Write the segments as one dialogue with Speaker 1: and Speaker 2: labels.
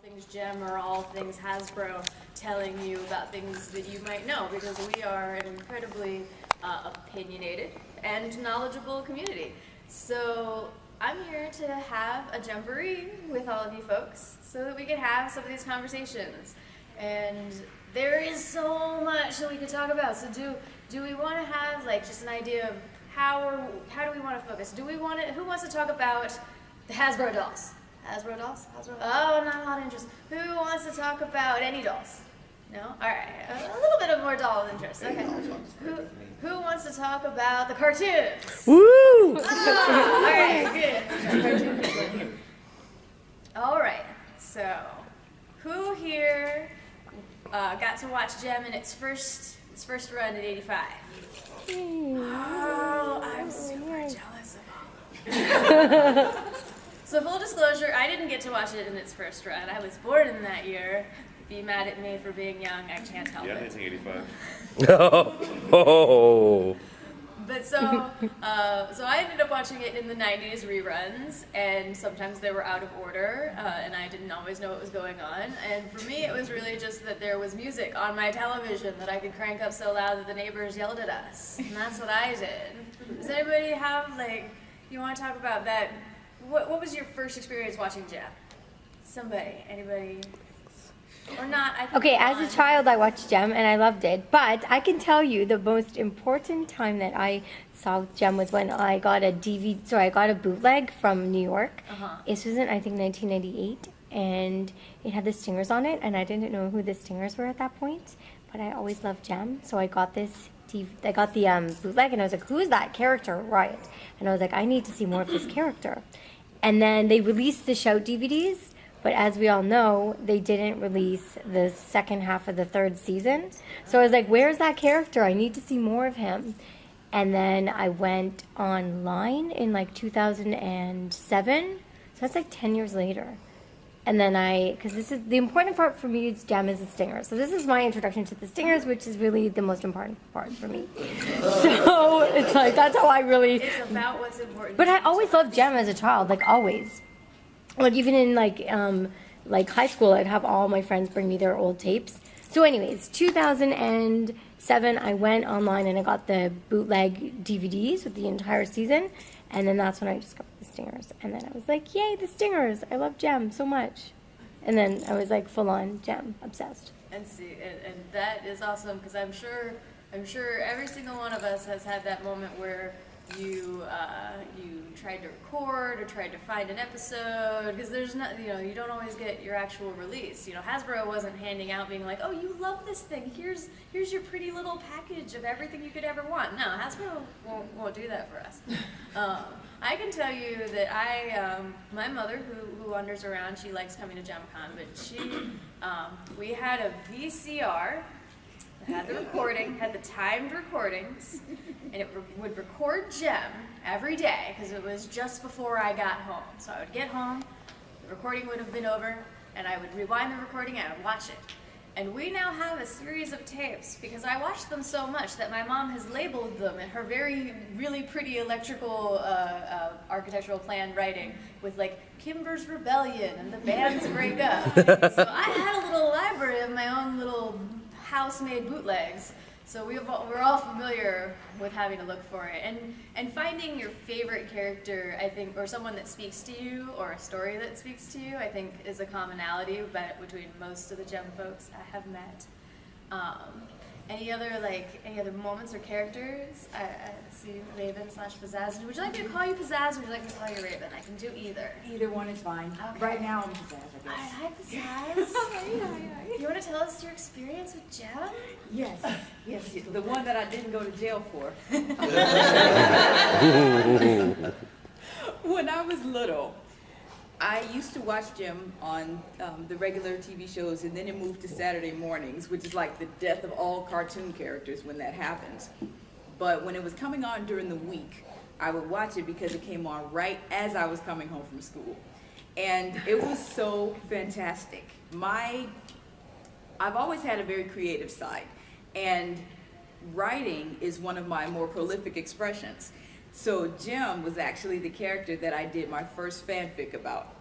Speaker 1: things Jem or all things Hasbro, telling you about things that you might know, because we are an incredibly opinionated and knowledgeable community. So I'm here to have a Jemboree with all of you folks so that we can have some of these conversations. And there is so much that we could talk about. So do we want to have like just an idea of how do we want to focus? Who wants to talk about the Hasbro dolls? Hasbro dolls? Oh, not a lot of interest. Who wants to talk about any dolls? No? All right. A little bit of more doll interest. Okay. Who wants to talk about the cartoons?
Speaker 2: Woo!
Speaker 1: Oh, all right, good. All right. So, who here got to watch Jem in its first run in '85? Oh, I'm super jealous of all. So full disclosure, I didn't get to watch it in its first run. I was born in that year. Be mad at me for being young, I can't help it.
Speaker 3: Yeah, 1985.
Speaker 2: Oh.
Speaker 1: But so I ended up watching it in the 90s reruns, and sometimes they were out of order, and I didn't always know what was going on. And for me, it was really just that there was music on my television that I could crank up so loud that the neighbors yelled at us. And that's what I did. Does anybody have, like, you want to talk about that? What was your first experience watching Jem? Somebody, anybody? Or not?
Speaker 4: Okay, as a child, I watched Jem and I loved it. But I can tell you the most important time that I saw Jem was when I got a DVD. So I got a bootleg from New York. This was in, I think, 1998, and it had the Stingers on it, and I didn't know who the Stingers were at that point. But I always loved Jem, so I got this. I got the bootleg, and I was like, "Who is that character, Riot?" And I was like, "I need to see more of this character." And then they released the Shout DVDs. But as we all know, they didn't release the second half of the third season. So I was like, where's that character? I need to see more of him. And then I went online in like 2007. So that's like 10 years later. And then because this is the important part for me, is Jem is the Stingers. So this is my introduction to the Stingers, which is really the most important part for me. So it's like, that's how I really...
Speaker 1: It's about what's important.
Speaker 4: But I always loved Jem as a child, like always. Like even in like high school, I'd have all my friends bring me their old tapes. So anyways, 2007, I went online and I got the bootleg DVDs with the entire season. And then that's when I discovered the Stingers. And then I was like, yay, the Stingers. I love Jem so much. And then I was like full on Jem, obsessed.
Speaker 1: And see, and that is awesome, because I'm sure every single one of us has had that moment where you tried to record or tried to find an episode, because there's not, you don't always get your actual release. Hasbro wasn't handing out being like, oh, you love this thing, here's your pretty little package of everything you could ever want. No, Hasbro won't do that for us. I can tell you that my mother, who wanders around, she likes coming to JemCon, but we had a VCR. Had the recording, had the timed recordings, and it would record Jem every day, because it was just before I got home. So I would get home, the recording would have been over, and I would rewind the recording and I would watch it. And we now have a series of tapes, because I watched them so much that my mom has labeled them in her really pretty electrical architectural plan writing with like Kimber's Rebellion and the Bands Break Up. So I had a little library of my own little house-made bootlegs, so we're all familiar with having to look for it, and finding your favorite character, I think, or someone that speaks to you, or a story that speaks to you, I think is a commonality between most of the Jem folks I have met. Any other moments or characters? I see Raven / Pizzazz. Would you like me to call you Pizzazz, or would you like me to call you Raven? I can do either.
Speaker 5: Either one is fine.
Speaker 1: Okay.
Speaker 5: Right now I'm Pizzazz, I guess.
Speaker 1: Hi, Pizzazz. Hi. You want to tell us your experience with Jem?
Speaker 5: Yes, the one that I didn't go to jail for. When I was little, I used to watch Jem on the regular TV shows, and then it moved to Saturday mornings, which is like the death of all cartoon characters when that happens. But when it was coming on during the week, I would watch it because it came on right as I was coming home from school. And it was so fantastic. I've always had a very creative side, and writing is one of my more prolific expressions. So Jem was actually the character that I did my first fanfic about.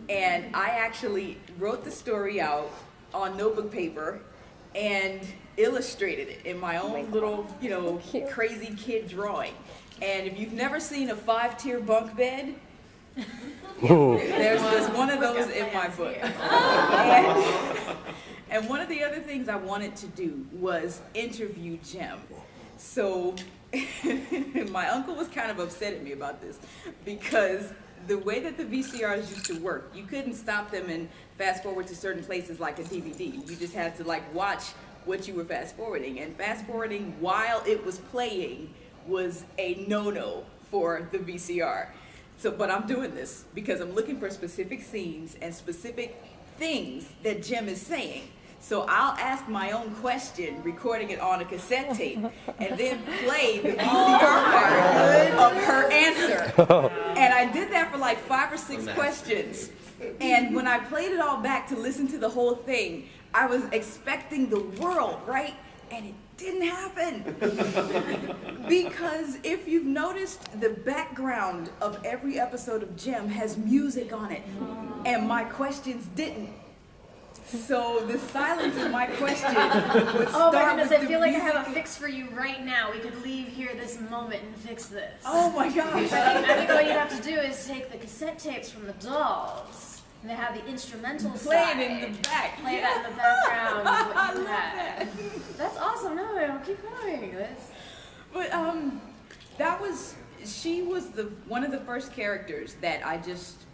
Speaker 5: And I actually wrote the story out on notebook paper and illustrated it in my own little, crazy kid drawing. And if you've never seen a 5-tier bunk bed, there's one of those in my book. And one of the other things I wanted to do was interview Jem. So my uncle was kind of upset at me about this because the way that the VCRs used to work, you couldn't stop them and fast forward to certain places like a DVD. You just had to watch what you were fast forwarding. And fast forwarding while it was playing was a no-no for the VCR. But I'm doing this because I'm looking for specific scenes and specific things that Jem is saying. So I'll ask my own question, recording it on a cassette tape, and then play the VCR part of her answer. And I did that for 5 or 6 questions. And when I played it all back to listen to the whole thing, I was expecting the world, right? And it didn't happen. Because if you've noticed, the background of every episode of Jem has music on it, and my questions didn't. So the silence in my question would
Speaker 1: Oh
Speaker 5: start
Speaker 1: my goodness,
Speaker 5: with
Speaker 1: I
Speaker 5: the
Speaker 1: feel like I
Speaker 5: music.
Speaker 1: have a fix for you right now. We could leave here this moment and fix this.
Speaker 5: Oh my gosh.
Speaker 1: I think all you have to do is take the cassette tapes from the dolls, and they have the instrumental
Speaker 5: Play
Speaker 1: side.
Speaker 5: it in the back.
Speaker 1: Play that in the background.
Speaker 5: I
Speaker 1: Is what you
Speaker 5: love
Speaker 1: had.
Speaker 5: that.
Speaker 1: That's awesome. No, keep going.
Speaker 5: But she was one of the first characters that I just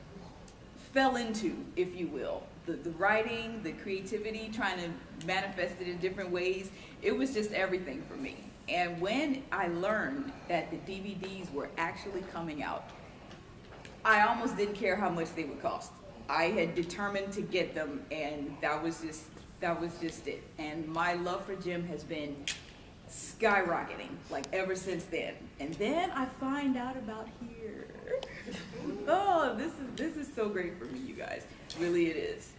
Speaker 5: fell into, if you will. The writing, the creativity, trying to manifest it in different ways, it was just everything for me. And when I learned that the DVDs were actually coming out, I almost didn't care how much they would cost. I had determined to get them, and that was just it. And my love for Jem has been skyrocketing, ever since then. And then I find out about here. Oh, this is so great for me, you guys. Really, it is.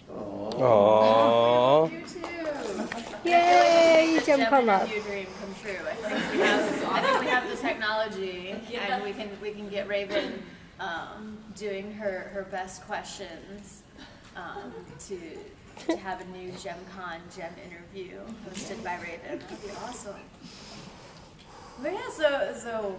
Speaker 3: Aww.
Speaker 1: You too.
Speaker 4: Yay,
Speaker 1: Jim
Speaker 4: JemCon love.
Speaker 1: interview dream come true. I think we have the technology, and we can get Raven doing her best questions to have a new JemCon Jem interview hosted by Raven. That'd be awesome. But yeah, so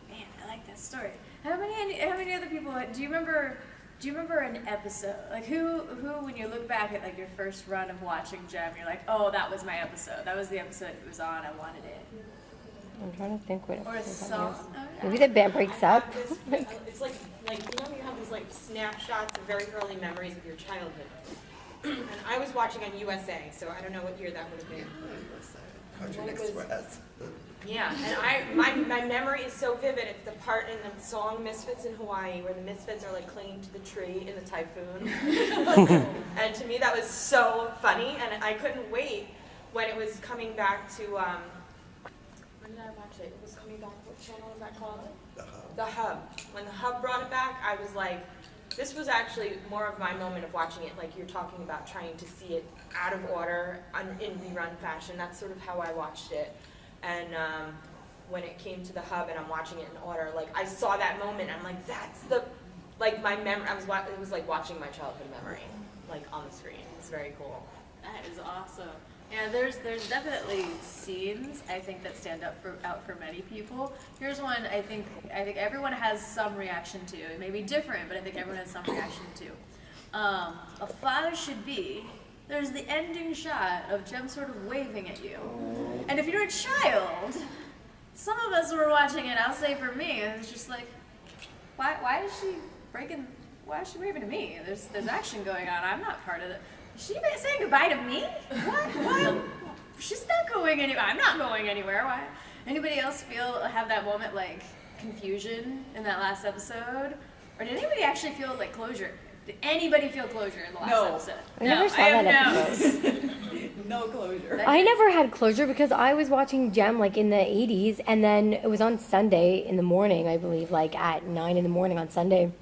Speaker 1: man, I like that story. How many other people do you remember? Do you remember an episode? Who when you look back at your first run of watching Jem, you're like, oh, that was my episode. That was the episode it was on. I wanted it.
Speaker 4: I'm trying to think what
Speaker 1: Or a
Speaker 4: episode
Speaker 1: song.
Speaker 4: that is. Maybe the band breaks up.
Speaker 2: It's like you have these snapshots of very early memories of your childhood. And I was watching on USA, so I don't know what year that would have been.
Speaker 6: Cartoon Express.
Speaker 2: Yeah, and my memory is so vivid. It's the part in the song Misfits in Hawaii where the Misfits are clinging to the tree in the typhoon. And to me that was so funny, and I couldn't wait when it was coming back to, when did I watch it? It was coming back, what channel was that called?
Speaker 6: The Hub.
Speaker 2: The Hub. When the Hub brought it back, I was like, this was actually more of my moment of watching it, like you're talking about trying to see it out of order in rerun fashion. That's sort of how I watched it. And when it came to the Hub and I'm watching it in order, I saw that moment. I'm like, that's the, my memory. It was like watching my childhood memory, on the screen. It's very cool.
Speaker 1: That is awesome. Yeah, there's definitely scenes I think that stand out for many people. Here's one I think everyone has some reaction to. It may be different, but I think everyone has some reaction to. A Father Should Be. There's the ending shot of Jem sort of waving at you. And if you're a child, some of us were watching it, I'll say for me, it was just why is she waving to me? There's action going on. I'm not part of it. Is she saying goodbye to me? Why? She's not going anywhere. I'm not going anywhere. Why? Anybody else have that moment confusion in that last episode? Or did anybody actually feel closure? Did anybody feel closure in the last episode?
Speaker 4: I never saw that episode.
Speaker 5: No closure.
Speaker 4: I never had closure because I was watching Jem in the 80s, and then it was on Sunday in the morning, I believe, at 9 in the morning on Sunday.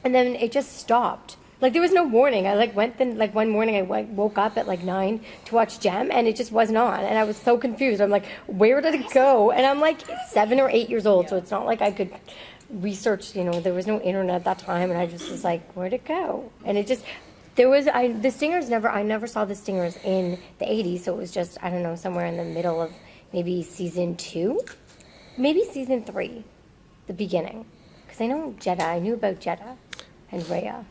Speaker 4: And then it just stopped. There was no warning. I went then one morning I woke up at 9 to watch Jem, and it just wasn't on, and I was so confused. I'm like, where did it go? And I'm 7 or 8 years old, so it's not like I could researched, there was no internet at that time, and I just was like, where'd it go? And it just, the Stingers I never saw the Stingers in the 80s, so it was just, I don't know, somewhere in the middle of maybe season 2, maybe season 3, the beginning. Because I knew about Jeddah and Rhea.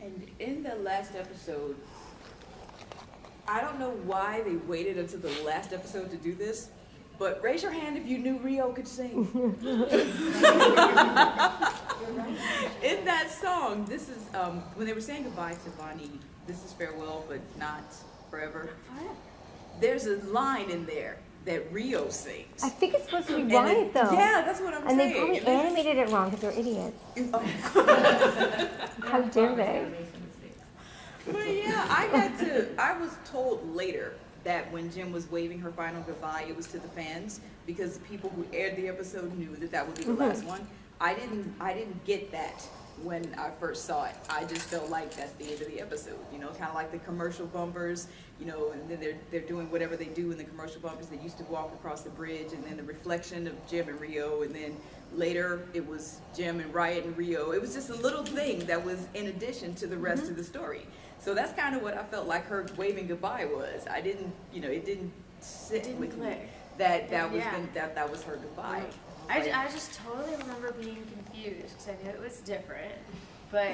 Speaker 5: And in the last episode, I don't know why they waited until the last episode to do this, but raise your hand if you knew Rio could sing. In that song, this is, when they were saying goodbye to Bonnie, this is farewell, but not forever. There's a line in there that Rio sings.
Speaker 4: I think it's supposed to be right, though.
Speaker 5: Yeah, that's what I'm
Speaker 4: and
Speaker 5: saying.
Speaker 4: They probably animated it wrong because they're idiots. How dare they?
Speaker 5: But yeah, I was told later that when Jem was waving her final goodbye, it was to the fans, because the people who aired the episode knew that would be the last one. I didn't get that when I first saw it. I just felt like that's the end of the episode, kind of like the commercial bumpers, and then they're doing whatever they do in the commercial bumpers. They used to walk across the bridge, and then the reflection of Jem and Rio, and then later it was Jem and Riot and Rio. It was just a little thing that was in addition to the rest of the story. So that's kind of what I felt like her waving goodbye was. I didn't, it didn't sit with me that was her goodbye.
Speaker 1: I just totally remember being confused because I knew it was different, but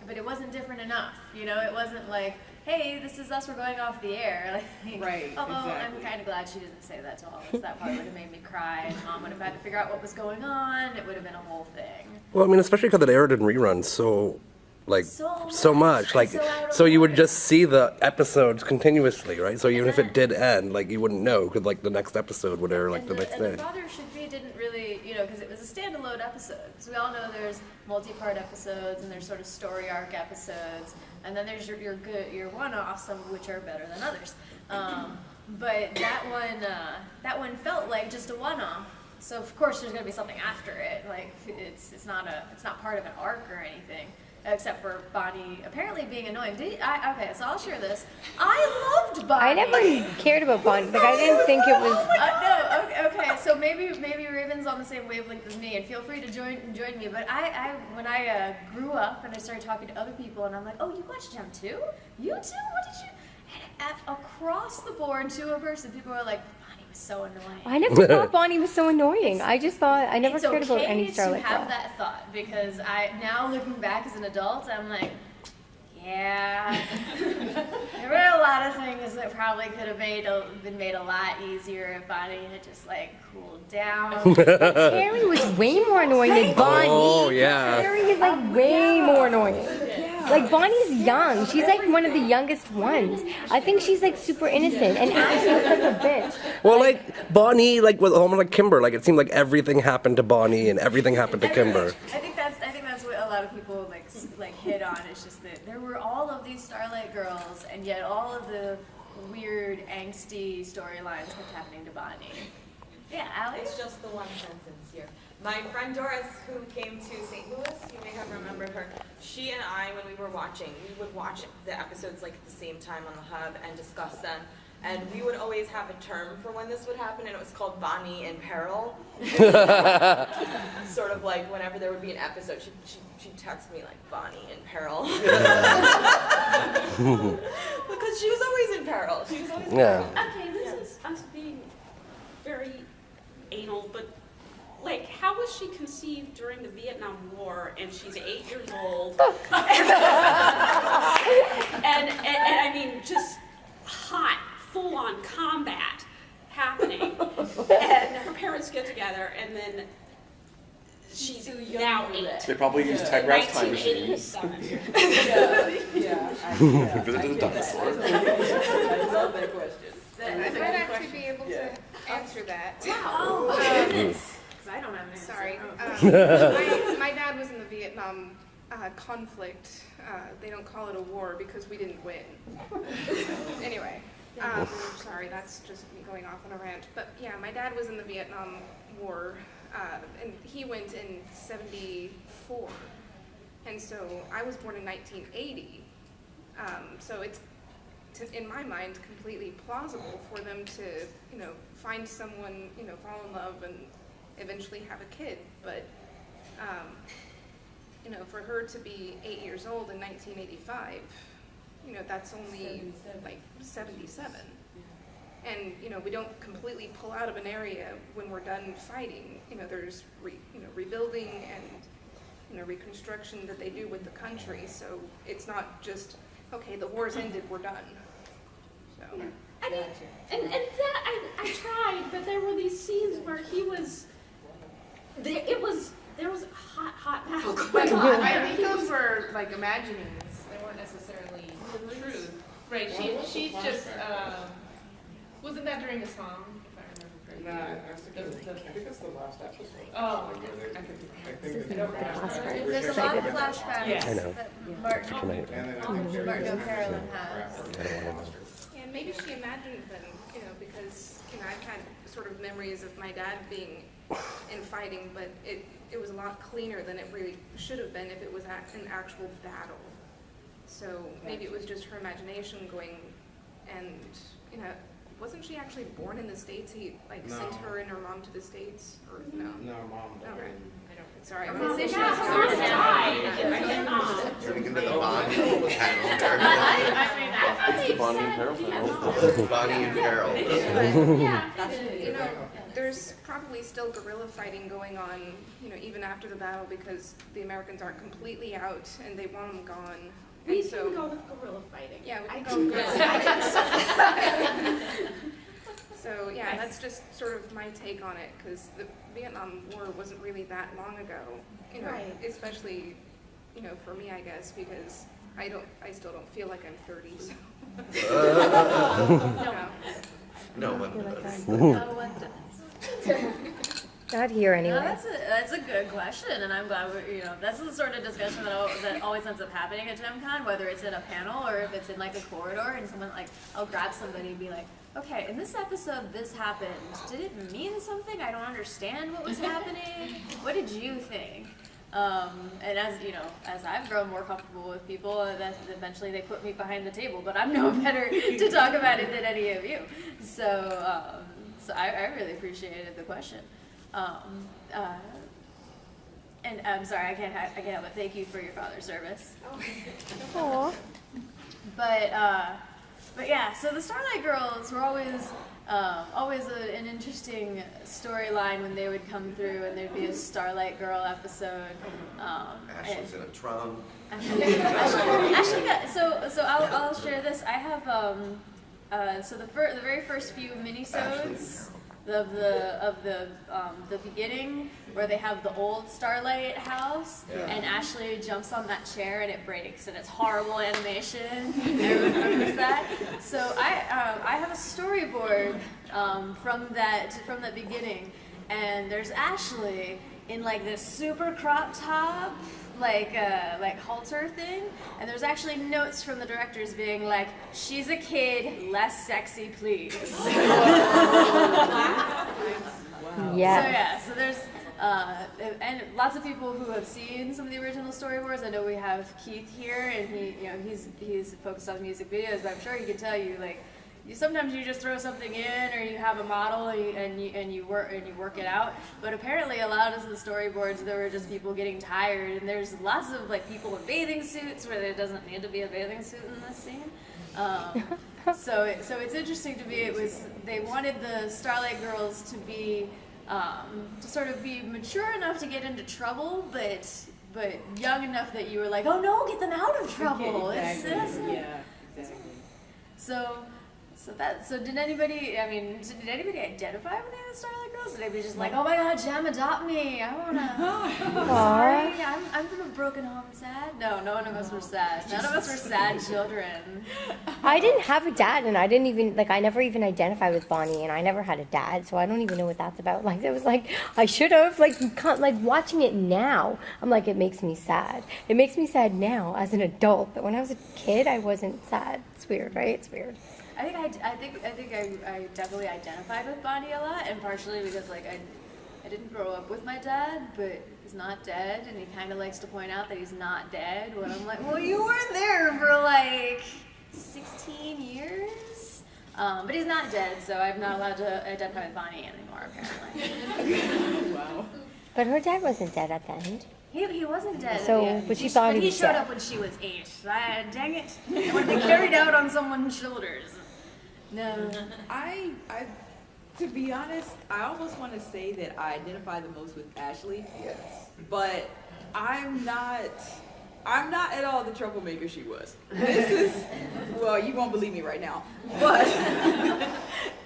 Speaker 1: it wasn't different enough. It wasn't like, hey, this is us, we're going off the air. Like,
Speaker 5: right.
Speaker 1: Although
Speaker 5: exactly.
Speaker 1: I'm kind of glad she didn't say that to all of us. That part would have made me cry, and Mom would have had to figure out what was going on. It would have been a whole thing.
Speaker 7: Well, I mean, especially because it aired in reruns, so much. So you would just see the episodes continuously, right? So even if it did end, you wouldn't know, because the next episode would air the next day.
Speaker 1: And the Father Should Be didn't really, because it was a standalone episode. Because we all know there's multi-part episodes and there's sort of story arc episodes, and then there's your one-offs, some of which are better than others. But that one felt like just a one-off. So of course there's going to be something after it. It's not part of an arc or anything. Except for Bonnie apparently being annoying. Okay, so I'll share this. I loved Bonnie.
Speaker 4: I never cared about Bonnie. I didn't think it was.
Speaker 1: No, okay. So maybe Raven's on the same wavelength as me, and feel free to join me. But when I grew up and I started talking to other people, and I'm like, oh, you watch Gem too? You too? What did you? And across the board, to a person, people were like, Bonnie was so annoying.
Speaker 4: I never thought Bonnie was so annoying. I just thought I never cared about any Starlight
Speaker 1: Girl. It's okay to have
Speaker 4: Girl.
Speaker 1: that thought, because now looking back as an adult, I'm like, yeah, there were a lot of things that probably could have been made a lot easier if Bonnie had just cooled down.
Speaker 4: Terry was way more annoying than Bonnie.
Speaker 7: Oh, yeah.
Speaker 4: Terry is way more annoying. Bonnie's young. She's one of the youngest ones. I think she's super innocent, and Ashley was such a bitch.
Speaker 7: Well, Bonnie, with almost Kimber, it seemed like everything happened to Bonnie and everything happened to Kimber.
Speaker 1: I think that's what a lot of people hit on. It's just that there were all of these Starlight Girls, and yet all of the weird, angsty storylines kept happening to Bonnie. Yeah, Alex?
Speaker 2: It's just the one sentence here. My friend Doris, who came to St. Louis, you may have remembered her, she and I, when we were watching, we would watch the episodes at the same time on the Hub and discuss them. And we would always have a term for when this would happen, and it was called Bonnie in Peril. Sort of whenever there would be an episode, she'd text me Bonnie in Peril. Because she was always in peril. She was always in peril.
Speaker 8: Okay, this is us being very anal, but how was she conceived during the Vietnam War, and she's 8 years old? and I mean, just hot, full-on combat happening. And her parents get together, and then she's now 8.
Speaker 3: They probably used Tech Rat's time machine.
Speaker 8: 1987.
Speaker 3: Yeah. Visited the dinosaur.
Speaker 5: I love that question.
Speaker 9: I might actually be able to answer that.
Speaker 1: I don't have an answer.
Speaker 9: Sorry. My dad was in the Vietnam conflict. They don't call it a war because we didn't win. Anyway, sorry, that's just me going off on a rant. But yeah, my dad was in the Vietnam War, and he went in '74. And so I was born in 1980. So it's, in my mind, completely plausible for them to, find someone, fall in love and eventually have a kid. But you know, for her to be 8 years old in 1985, you know, that's only like 77. And, you know, we don't completely pull out of an area when we're done fighting. You know, there's, rebuilding and, you know, reconstruction that they do with the country. So it's not just, okay, the war's ended, we're done. So.
Speaker 8: I mean, and that I tried, but there were these scenes where he was, there was a hot battle going on.
Speaker 9: I think those were like imaginings. They weren't necessarily true. Right, she's just, wasn't that during the song, if I remember correctly?
Speaker 6: I think it's the last episode.
Speaker 9: Oh,
Speaker 1: There's a lot of flashbacks
Speaker 7: I know.
Speaker 1: that Martin O'Carrollin has.
Speaker 9: and maybe she imagined them, you know, because, you know, I've had sort of memories of my dad being in fighting, but it was a lot cleaner than it really should have been if it was an actual battle. So maybe it was just her imagination going, and, you know, wasn't she actually born in the States? He, like, sent her and her mom to the States, or no?
Speaker 6: No, Mom.
Speaker 9: Okay. Sorry.
Speaker 8: Mom died in Vietnam.
Speaker 6: Turning into the Bonnie panel.
Speaker 3: It's the Bonnie and Harold panel.
Speaker 6: Bonnie and Harold.
Speaker 9: You know, there's probably still guerrilla fighting going on, you know, even after the battle, because the Americans aren't completely out and they want them gone.
Speaker 8: We
Speaker 9: And
Speaker 8: can go with guerrilla fighting.
Speaker 9: Yeah, we
Speaker 8: I
Speaker 9: can go
Speaker 8: guerrilla fighting.
Speaker 9: So yeah, that's just sort of my take on it, because the Vietnam War wasn't really that long ago, you know,
Speaker 8: Right.
Speaker 9: especially, you know, for me, I guess, because I still don't feel like I'm 30, so.
Speaker 6: No,
Speaker 1: No one does.
Speaker 4: Not here
Speaker 1: No,
Speaker 4: anyway.
Speaker 1: that's a good question, and I'm glad you know, that's the sort of discussion that always ends up happening at JemCon, whether it's in a panel or if it's in like a corridor, and someone like, I'll grab somebody and be like, okay, in this episode this happened. Did it mean something? I don't understand what was happening. What did you think? And as you know, as I've grown more comfortable with people, that eventually they put me behind the table, but I'm no better to talk about it than any of you. So, so I really appreciated the question. And I'm sorry, I can't help but thank you for your father's service.
Speaker 4: Aw.
Speaker 1: But yeah, so the Starlight Girls were always an interesting storyline when they would come through, and there'd be a Starlight Girl episode.
Speaker 6: Ashley's in a trunk.
Speaker 1: So I'll share this. I have so the very first few minisodes of the beginning, where they have the old Starlight house, and Ashley jumps on that chair and it breaks, and it's horrible animation. Everyone remembers that. So I have a storyboard from that beginning, and there's Ashley in like this super crop top, like halter thing, and there's actually notes from the directors being like, she's a kid, less sexy please.
Speaker 4: Yeah.
Speaker 1: So there's and lots of people who have seen some of the original storyboards. I know we have Keith here, and he's focused on music videos, but I'm sure he can tell you, like, sometimes you just throw something in, or you have a model and you work it out. But apparently, a lot of the storyboards, there were just people getting tired, and there's lots of like people in bathing suits where there doesn't need to be a bathing suit in this scene. So it's interesting to me. They wanted the Starlight Girls to be to sort of be mature enough to get into trouble, but young enough that you were like, oh no, get them out of trouble.
Speaker 5: Exactly.
Speaker 1: So did anybody identify with any of the Starlight Girls? Did anybody just like, oh my God, Jem, adopt me, I wanna, sorry, I'm from a broken home, sad? No, none of us were sad. None of us were sad children.
Speaker 4: I didn't have a dad, and I never even identified with Bonnie, and I never had a dad, so I don't even know what that's about. Like, it was like, I should have, like watching it now, I'm like, it makes me sad. It makes me sad now as an adult, but when I was a kid, I wasn't sad. It's weird, right? It's weird.
Speaker 1: I think I definitely identified with Bonnie a lot, and partially because like I didn't grow up with my dad, but he's not dead, and he kind of likes to point out that he's not dead. When I'm like, well, you were there for like 16 years, but he's not dead, so I'm not allowed to identify with Bonnie anymore, apparently.
Speaker 5: Wow.
Speaker 4: But her dad wasn't dead at the end.
Speaker 1: He wasn't dead.
Speaker 4: So,
Speaker 1: at the end.
Speaker 4: but she thought
Speaker 1: but
Speaker 4: he was
Speaker 1: showed
Speaker 4: dead.
Speaker 1: up when she was 8. Dang it! I would have been carried out on someone's shoulders. No.
Speaker 5: I, to be honest, I almost want to say that I identify the most with Ashley,
Speaker 6: Yes.
Speaker 5: but I'm not at all the troublemaker she was. This is, well, you won't believe me right now, but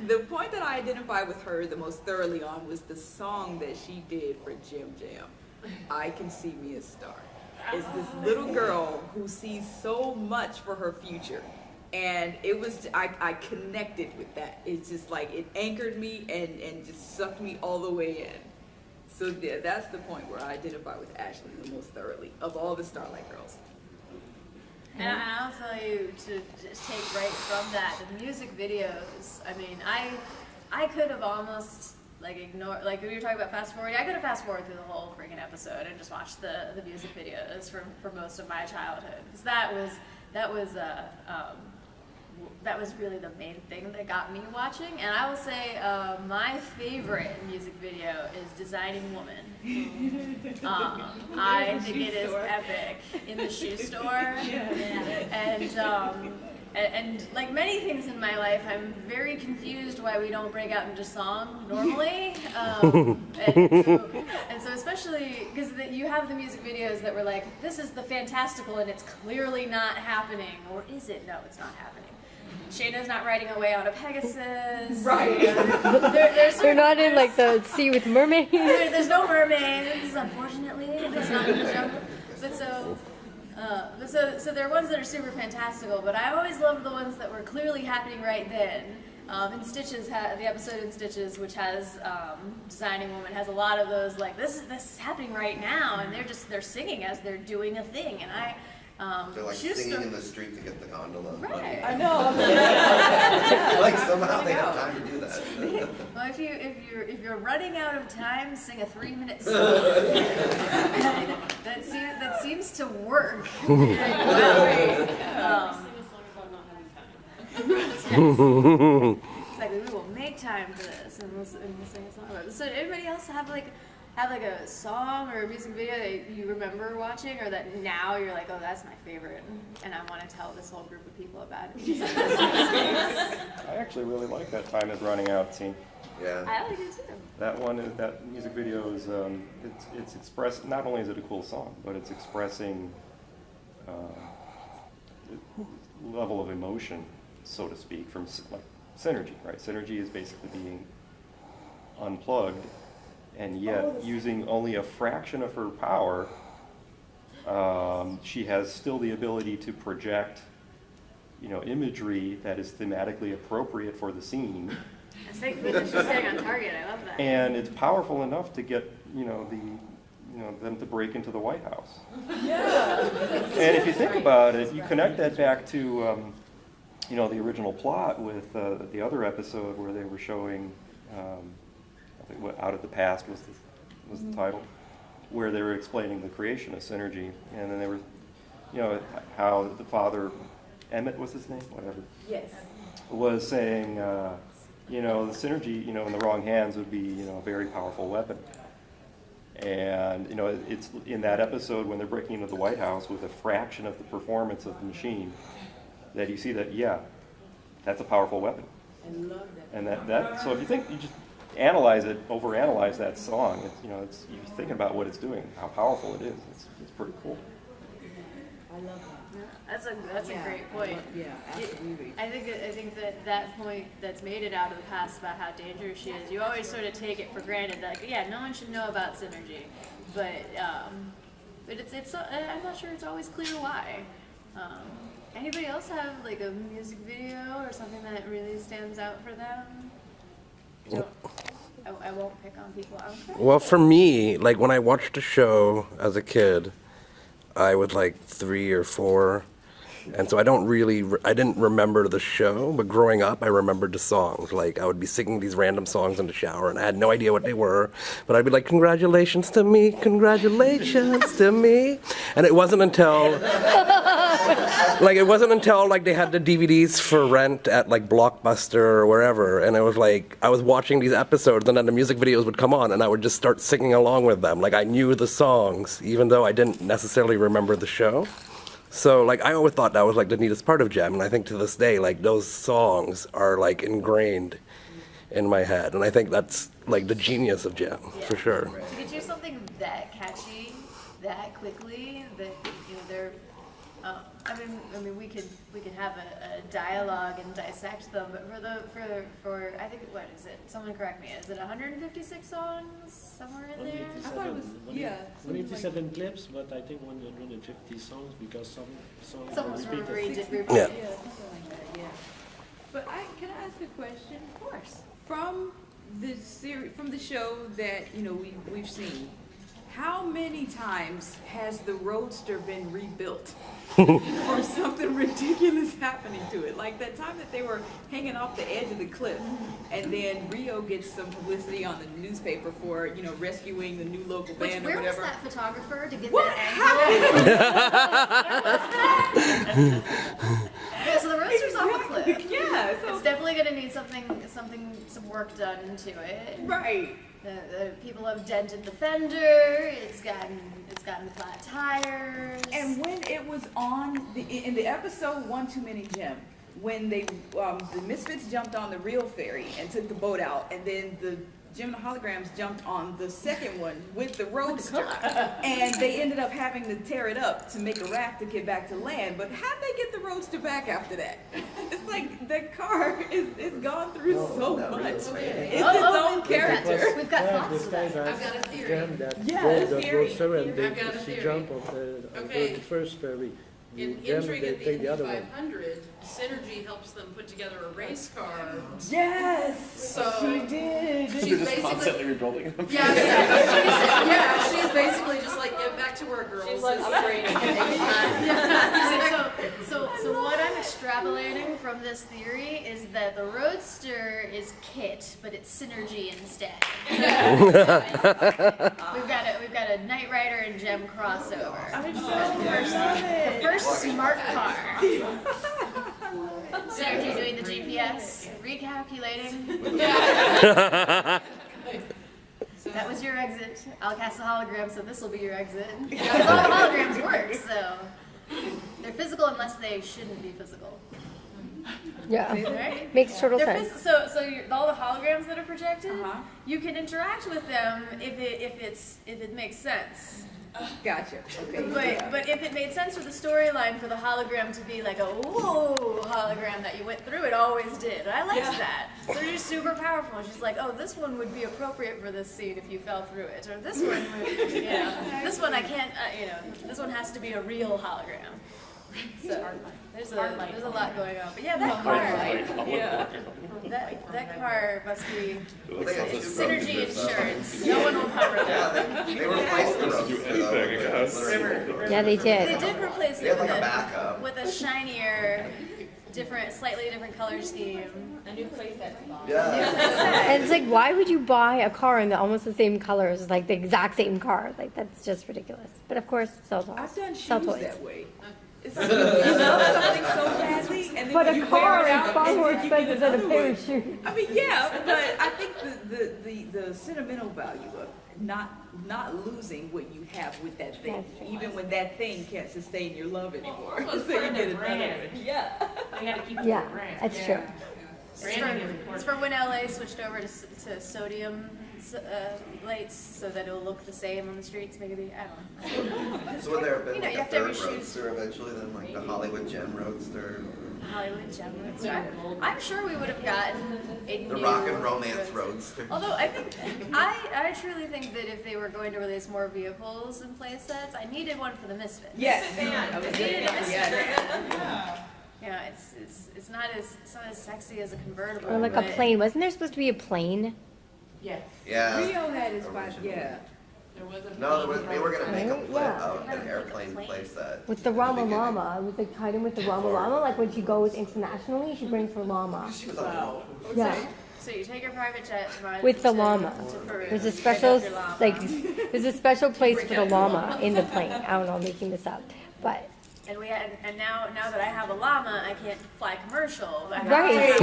Speaker 5: the point that I identify with her the most thoroughly on was the song that she did for Jim Jam, I Can See Me a Star. It's this little girl who sees so much for her future. And it was, I connected with that. It's just like, it anchored me and just sucked me all the way in. So yeah, that's the point where I identify with Ashley the most thoroughly of all the Starlight Girls.
Speaker 1: And I'll tell you, to just take right from that, the music videos, I mean, I could have almost, like, ignored, like, when you were talking about fast forwarding, I could have fast forwarded through the whole freaking episode and just watched the music videos for most of my childhood. Because that was really the main thing that got me watching. And I will say my favorite music video is Designing Woman. I think it is epic. In the shoe store. And like many things in my life, I'm very confused why we don't break out into song normally. And so especially because you have the music videos that were like, this is the fantastical and it's clearly not happening. Or is it? No, it's not happening. Shayna's not riding away on a Pegasus. Right.
Speaker 4: They're not in like the sea with mermaids.
Speaker 1: There's no mermaids, unfortunately. There's not in the jungle. So there are ones that are super fantastical, but I always loved the ones that were clearly happening right then. In Stitches, the episode in Stitches, which has Designing Woman, has a lot of those like this is happening right now, and they're singing as they're doing a thing, and
Speaker 6: They're like singing in the street to get the gondola money.
Speaker 1: Right.
Speaker 5: I know.
Speaker 6: Like somehow they have time to do that.
Speaker 1: Well, if you're running out of time, sing a 3-minute song. that seems to work. Exactly, we will make time for this, and we'll sing a song about it. So, anybody else have like a song or a music video that you remember watching, or that now you're like, oh, that's my favorite, and I want to tell this whole group of people about it?
Speaker 3: I actually really like that Time Is Running Out scene.
Speaker 6: Yeah.
Speaker 1: I like it too.
Speaker 3: That one, that music video is, it's expressed, not only is it a cool song, but it's expressing level of emotion, so to speak, from like Synergy, right? Synergy is basically being unplugged, and yet using only a fraction of her power, she has still the ability to project, imagery that is thematically appropriate for the scene.
Speaker 1: I think that she's staying on target. I love that.
Speaker 3: And it's powerful enough to get, them to break into the White House.
Speaker 5: Yeah.
Speaker 3: And if you think about it, you connect that back to, the original plot with the other episode where they were showing, I think what Out of the Past was the title, where they were explaining the creation of Synergy, and then they were, how the father, Emmett was his name, whatever.
Speaker 5: Yes.
Speaker 3: Was saying, the Synergy, in the wrong hands would be, a very powerful weapon. And, it's in that episode when they're breaking into the White House with a fraction of the performance of the machine, that you see that, yeah, that's a powerful weapon.
Speaker 5: I love that.
Speaker 3: And that so if you just analyze it, overanalyze that song, it's you're thinking about what it's doing, how powerful it is. It's pretty cool.
Speaker 5: I love that.
Speaker 1: That's a great point.
Speaker 5: Yeah, absolutely.
Speaker 1: I think that point that's made it Out of the Past about how dangerous she is, you always sort of take it for granted that, yeah, no one should know about Synergy, but it's I'm not sure it's always clear why. Anybody else have like a music video or something that really stands out for them? I won't pick on people.
Speaker 7: Well, for me, like when I watched a show as a kid, I was like 3 or 4, and so I didn't remember the show, but growing up I remembered the songs. Like I would be singing these random songs in the shower, and I had no idea what they were, but I'd be like, congratulations to me, and it wasn't until like it wasn't until like they had the DVDs for rent at like Blockbuster or wherever, and it was like I was watching these episodes, and then the music videos would come on, and I would just start singing along with them. Like I knew the songs, even though I didn't necessarily remember the show. So like I always thought that was like the neatest part of Gem, and I think to this day like those songs are like ingrained in my head, and I think that's like the genius of Gem for sure.
Speaker 1: To get you something that catchy, that quickly, that they're. I mean, we could have a dialogue and dissect them, but for I think what is it? Someone correct me. Is it 156 songs somewhere in there?
Speaker 5: I thought it was
Speaker 10: 187 clips, but I think 150 songs because some songs
Speaker 1: Some
Speaker 10: were
Speaker 1: was
Speaker 10: repeated.
Speaker 7: Yeah.
Speaker 5: Yeah. But can I ask a question?
Speaker 1: Of course.
Speaker 5: From the show that we've seen, how many times has the Roadster been rebuilt for something ridiculous happening to it? Like that time that they were hanging off the edge of the cliff, and then Rio gets some publicity on the newspaper for rescuing the new local band or
Speaker 1: Where
Speaker 5: whatever.
Speaker 1: was that photographer to get
Speaker 5: What
Speaker 1: that angle? Yeah, so the Roadster's off a cliff.
Speaker 5: Yeah, so
Speaker 1: It's definitely going to need some work done to it.
Speaker 5: right.
Speaker 1: The people have dented the fender. It's gotten flat tires.
Speaker 5: And when it was on in the episode One Too Many Gem, when the Misfits jumped on the real ferry and took the boat out, and then the Gem and the Holograms jumped on the second one with the Roadster, and they ended up having to tear it up to make a raft to get back to land. But how'd they get the Roadster back after that? It's like that car is gone through so much. It's its own character.
Speaker 1: We've got thoughts
Speaker 10: This
Speaker 1: to
Speaker 10: guy
Speaker 1: that.
Speaker 10: has
Speaker 11: I've got a theory.
Speaker 10: Gem that
Speaker 5: Yeah,
Speaker 10: broke
Speaker 5: a
Speaker 10: the
Speaker 5: theory.
Speaker 10: Roadster and
Speaker 11: I've got a
Speaker 10: she
Speaker 11: theory.
Speaker 10: jumped on
Speaker 11: Okay.
Speaker 10: the first ferry.
Speaker 11: In
Speaker 10: Gem,
Speaker 11: Intrigue
Speaker 10: they
Speaker 11: at the
Speaker 10: take
Speaker 11: Indy
Speaker 10: the other one.
Speaker 11: 500, Synergy helps them put together a race car.
Speaker 5: Yes,
Speaker 11: So
Speaker 5: she did.
Speaker 11: she's basically
Speaker 3: rebuilding them.
Speaker 11: she's basically just like get back to work, girls.
Speaker 2: She's like upgrading.
Speaker 1: So what I'm extrapolating from this theory is that the Roadster is Kit, but it's Synergy instead. We've got a Knight Rider and Gem crossover. The first smart car. Synergy doing the GPS, recalculating. That was your exit. I'll cast a hologram, so this will be your exit. Because all the holograms work, so they're physical unless they shouldn't be physical.
Speaker 4: Yeah.
Speaker 1: Right?
Speaker 4: Makes total
Speaker 1: They're
Speaker 4: sense.
Speaker 1: all the holograms that are projected, you can interact with them if it makes sense.
Speaker 5: Gotcha. Okay.
Speaker 1: But if it made sense for the storyline for the hologram to be like a whoa hologram that you went through, it always did. I liked that. So they're just super powerful. She's like, oh, this one would be appropriate for this scene if you fell through it, or this one would, this one I can't, this one has to be a real hologram. So there's a lot going on. But yeah, that car, that car must be Synergy insurance. No one will cover that.
Speaker 6: They replaced the roads.
Speaker 4: Yeah, they
Speaker 1: They
Speaker 4: did.
Speaker 1: did replace
Speaker 6: They
Speaker 1: it
Speaker 6: had like a backup.
Speaker 1: with a shinier, slightly different color scheme.
Speaker 2: A new playset.
Speaker 6: Yeah.
Speaker 4: And it's like, why would you buy a car in almost the same colors, like the exact same car? Like, that's just ridiculous. But of course, sell toys.
Speaker 5: I've done
Speaker 4: Sell
Speaker 5: shoes
Speaker 4: toys.
Speaker 5: that way. It's like, you love something so badly, and then
Speaker 4: But
Speaker 5: when
Speaker 4: a
Speaker 5: you
Speaker 4: car
Speaker 5: wear it
Speaker 4: is
Speaker 5: out,
Speaker 4: far
Speaker 5: and
Speaker 4: more
Speaker 5: then you get
Speaker 4: expensive than a
Speaker 5: another
Speaker 4: pair
Speaker 5: one.
Speaker 4: of shoes.
Speaker 5: I mean, yeah, but I think the sentimental value of not losing what you have with that thing, even when that thing can't sustain your love anymore.
Speaker 11: Well, it's
Speaker 5: So you
Speaker 11: brand
Speaker 5: get
Speaker 11: and
Speaker 5: another
Speaker 11: brand.
Speaker 5: one. Yeah.
Speaker 11: They gotta keep it
Speaker 4: Yeah,
Speaker 11: brand.
Speaker 4: that's true.
Speaker 1: It's for when LA switched over to sodium lights so that it'll look the same on the streets. Maybe I don't know.
Speaker 6: So would there have been
Speaker 1: You
Speaker 6: like
Speaker 1: have
Speaker 6: a
Speaker 1: to have
Speaker 6: third
Speaker 1: your shoes.
Speaker 6: roadster eventually, then like the Hollywood Gem Roadster,
Speaker 1: Hollywood Gem Roadster. I'm sure we would have gotten a
Speaker 6: the
Speaker 1: new
Speaker 6: Rock and Romance
Speaker 1: Roadster.
Speaker 6: Roadster?
Speaker 1: Although I truly think that if they were going to release more vehicles and play sets, I needed one for the Misfits.
Speaker 5: Yes.
Speaker 1: I needed a Misfits.
Speaker 5: Yes.
Speaker 1: Yeah, it's not as sexy as a convertible.
Speaker 4: Or like a
Speaker 1: but-
Speaker 4: plane. Wasn't there supposed to be a plane?
Speaker 11: Yeah.
Speaker 6: Yeah.
Speaker 5: Rio had his spot, yeah.
Speaker 11: There was a
Speaker 6: No, they were gonna make a
Speaker 4: Yeah.
Speaker 6: an airplane playset.
Speaker 4: With the Rama Llama. It was like tied in with the Rama Llama. Like when she goes internationally, she brings her llama.
Speaker 6: She was on the road.
Speaker 4: Yeah.
Speaker 1: So you take your private jet
Speaker 4: With the llama. There's a special, there's a special place for the llama in the plane. I don't know, I'm making this up. But
Speaker 1: and now that I have a llama, I can't fly commercial.
Speaker 4: Right.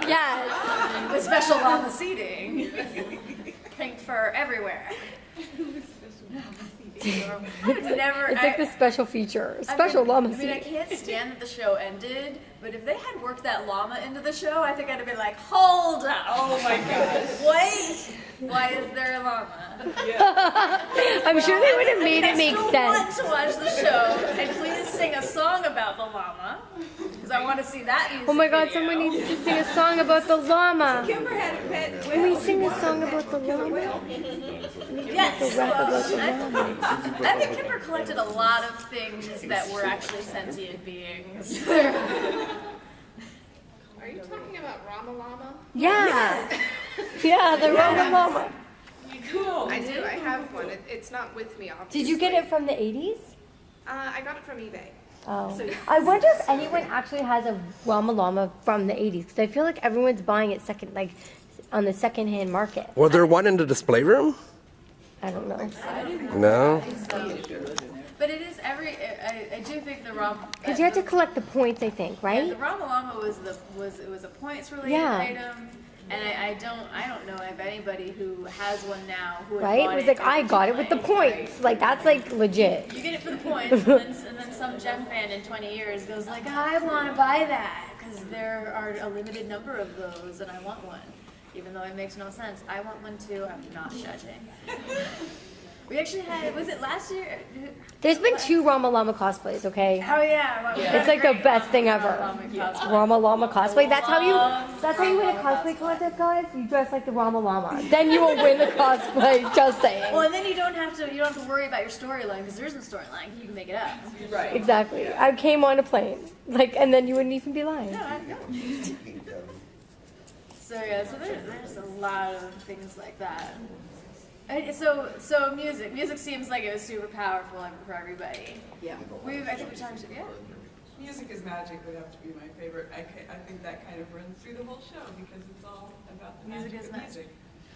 Speaker 4: Yes.
Speaker 1: With special llama seating. Pink fur everywhere.
Speaker 4: It's like the special feature. Special llama
Speaker 1: I mean, I can't stand that the show ended, but if they had worked that llama into the show, I think I'd have been like, hold up.
Speaker 5: Oh my gosh.
Speaker 1: Wait. Why is there a llama?
Speaker 4: I'm sure they would have made it make
Speaker 1: I
Speaker 4: sense.
Speaker 1: still want to watch the show, and please sing a song about the llama, because I want to see that music
Speaker 4: Oh my God,
Speaker 1: video.
Speaker 4: someone needs to sing a song about the llama.
Speaker 5: Kimber had a pet.
Speaker 4: Can we sing a song about the llama?
Speaker 1: Yes,
Speaker 4: The rap about the
Speaker 1: well,
Speaker 4: llama.
Speaker 1: I think Kimber collected a lot of things that were actually sentient beings.
Speaker 9: Are you talking about Rama Llama?
Speaker 4: Yeah. Yeah, the llama.
Speaker 5: Cool.
Speaker 9: I do. I have one. It's not with me, obviously.
Speaker 4: Did you get it from the 80s?
Speaker 9: I got it from eBay.
Speaker 4: Oh. I wonder if anyone actually has a Rama Llama from the 80s, because I feel like everyone's buying it on the secondhand market.
Speaker 7: Was there one in the display room?
Speaker 4: I don't know.
Speaker 7: No.
Speaker 1: But it is I do think the Rama.
Speaker 4: Because you had to collect the points, I think,
Speaker 1: Yeah,
Speaker 4: right?
Speaker 1: the Rama Llama was a points related
Speaker 4: Yeah.
Speaker 1: item, and I don't know if anybody who has one now who had
Speaker 4: Right?
Speaker 1: bought
Speaker 4: It was like, I
Speaker 1: originally.
Speaker 4: got it with the points. Like, that's like legit.
Speaker 1: You get it for the points, and then some Gem fan in 20 years goes like, I want to buy that because there are a limited number of those, and I want one, even though it makes no sense. I want one too. I'm not judging. We actually had, was it last year?
Speaker 4: There's been 2 Rama Llama cosplays, okay?
Speaker 1: Oh yeah. Well,
Speaker 4: It's like the
Speaker 1: great
Speaker 4: best thing
Speaker 1: Rama
Speaker 4: ever.
Speaker 1: Llama cosplay.
Speaker 4: Rama Llama cosplay. That's how you win a
Speaker 1: Rama
Speaker 4: cosplay contest, guys. You dress like the Rama Llama. Then you will win the cosplay. Just saying.
Speaker 1: Well, and then you don't have to worry about your storyline because there isn't a storyline. You can make it up.
Speaker 5: Right.
Speaker 4: Exactly. I came on a plane. And then you wouldn't even be lying.
Speaker 1: No, I know. So yeah, so there's a lot of things like that. And so music seems like it was super powerful for everybody.
Speaker 5: Yeah.
Speaker 1: I think we talked. Yeah.
Speaker 11: Music is Magic would have to be my favorite. I think that kind of runs through the whole show because it's all about the
Speaker 1: Music
Speaker 11: magic
Speaker 1: is
Speaker 11: of
Speaker 1: magic.
Speaker 11: music.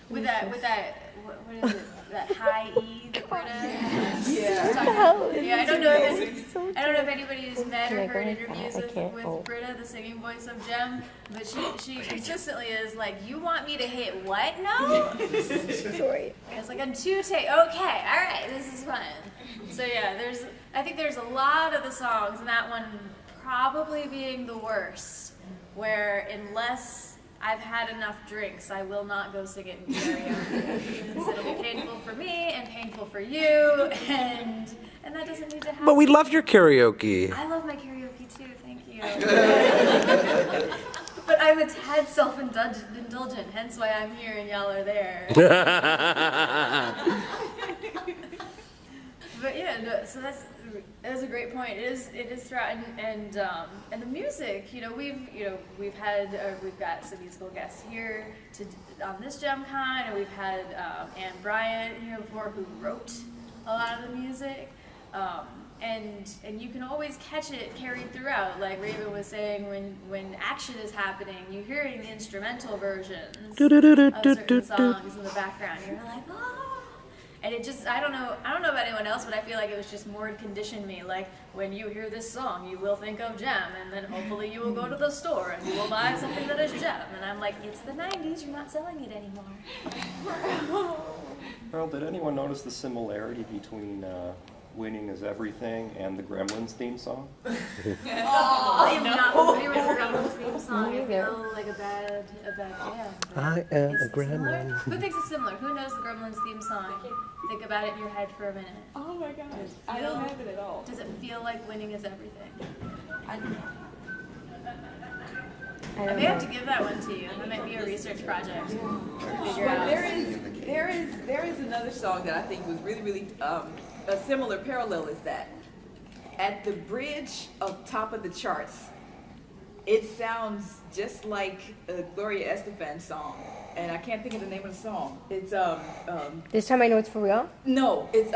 Speaker 1: What is it? That high E that Britta has?
Speaker 5: Yeah.
Speaker 1: Yeah, I don't know if anybody's met or
Speaker 4: Can I
Speaker 1: heard
Speaker 4: go?
Speaker 1: interviews
Speaker 4: I can't.
Speaker 1: with
Speaker 4: Oh.
Speaker 1: Britta, the singing voice of Gem, but she consistently is like, you want me to hit what note?
Speaker 4: Sorry.
Speaker 1: It's like a 2 take. Okay, all right, this is fun. So yeah, I think there's a lot of the songs, and that one probably being the worst, where unless I've had enough drinks, I will not go sing it in karaoke. Because it'll be painful for me and painful for you, and that doesn't need to happen.
Speaker 7: But we love your karaoke.
Speaker 1: I love my karaoke too, thank you. But I'm a tad self-indulgent, hence why I'm here and y'all are there. But yeah, no, so that's a great point. It is throughout, and the music. We've got some musical guests here on this JemCon, and we've had Anne Bryant here before, who wrote a lot of the music. And you can always catch it carried throughout. Like Raven was saying, when action is happening, you're hearing the instrumental versions of certain songs in the background. You're like, oh. And it just, I don't know about anyone else, but I feel like it was just more to condition me. Like, when you hear this song, you will think of Gem, and then hopefully you will go to the store and you will buy something that is Gem. And I'm like, it's the 90s, you're not selling it anymore.
Speaker 3: Well, did anyone notice the similarity between Winning is Everything and the Gremlins theme song?
Speaker 1: I am not familiar with the Gremlins theme song. I feel like a bad
Speaker 7: I am
Speaker 1: Is
Speaker 7: a
Speaker 1: it similar?
Speaker 7: gremlin.
Speaker 1: Who thinks it's similar? Who knows the Gremlins theme song? Think about it in your head for a minute.
Speaker 5: Oh my gosh. I don't have it at all.
Speaker 1: Does it feel like winning is everything?
Speaker 4: I
Speaker 1: I
Speaker 4: don't
Speaker 1: may have to
Speaker 4: know.
Speaker 1: give that one to you. That might be a research project. Figure
Speaker 5: But
Speaker 1: out.
Speaker 5: there is another song that I think was really a similar parallel is that at the bridge of Top of the Charts, it sounds just like a Gloria Estefan song, and I can't think of the name of the song. It's
Speaker 4: This time I know it's for real?
Speaker 5: no, it's
Speaker 4: Is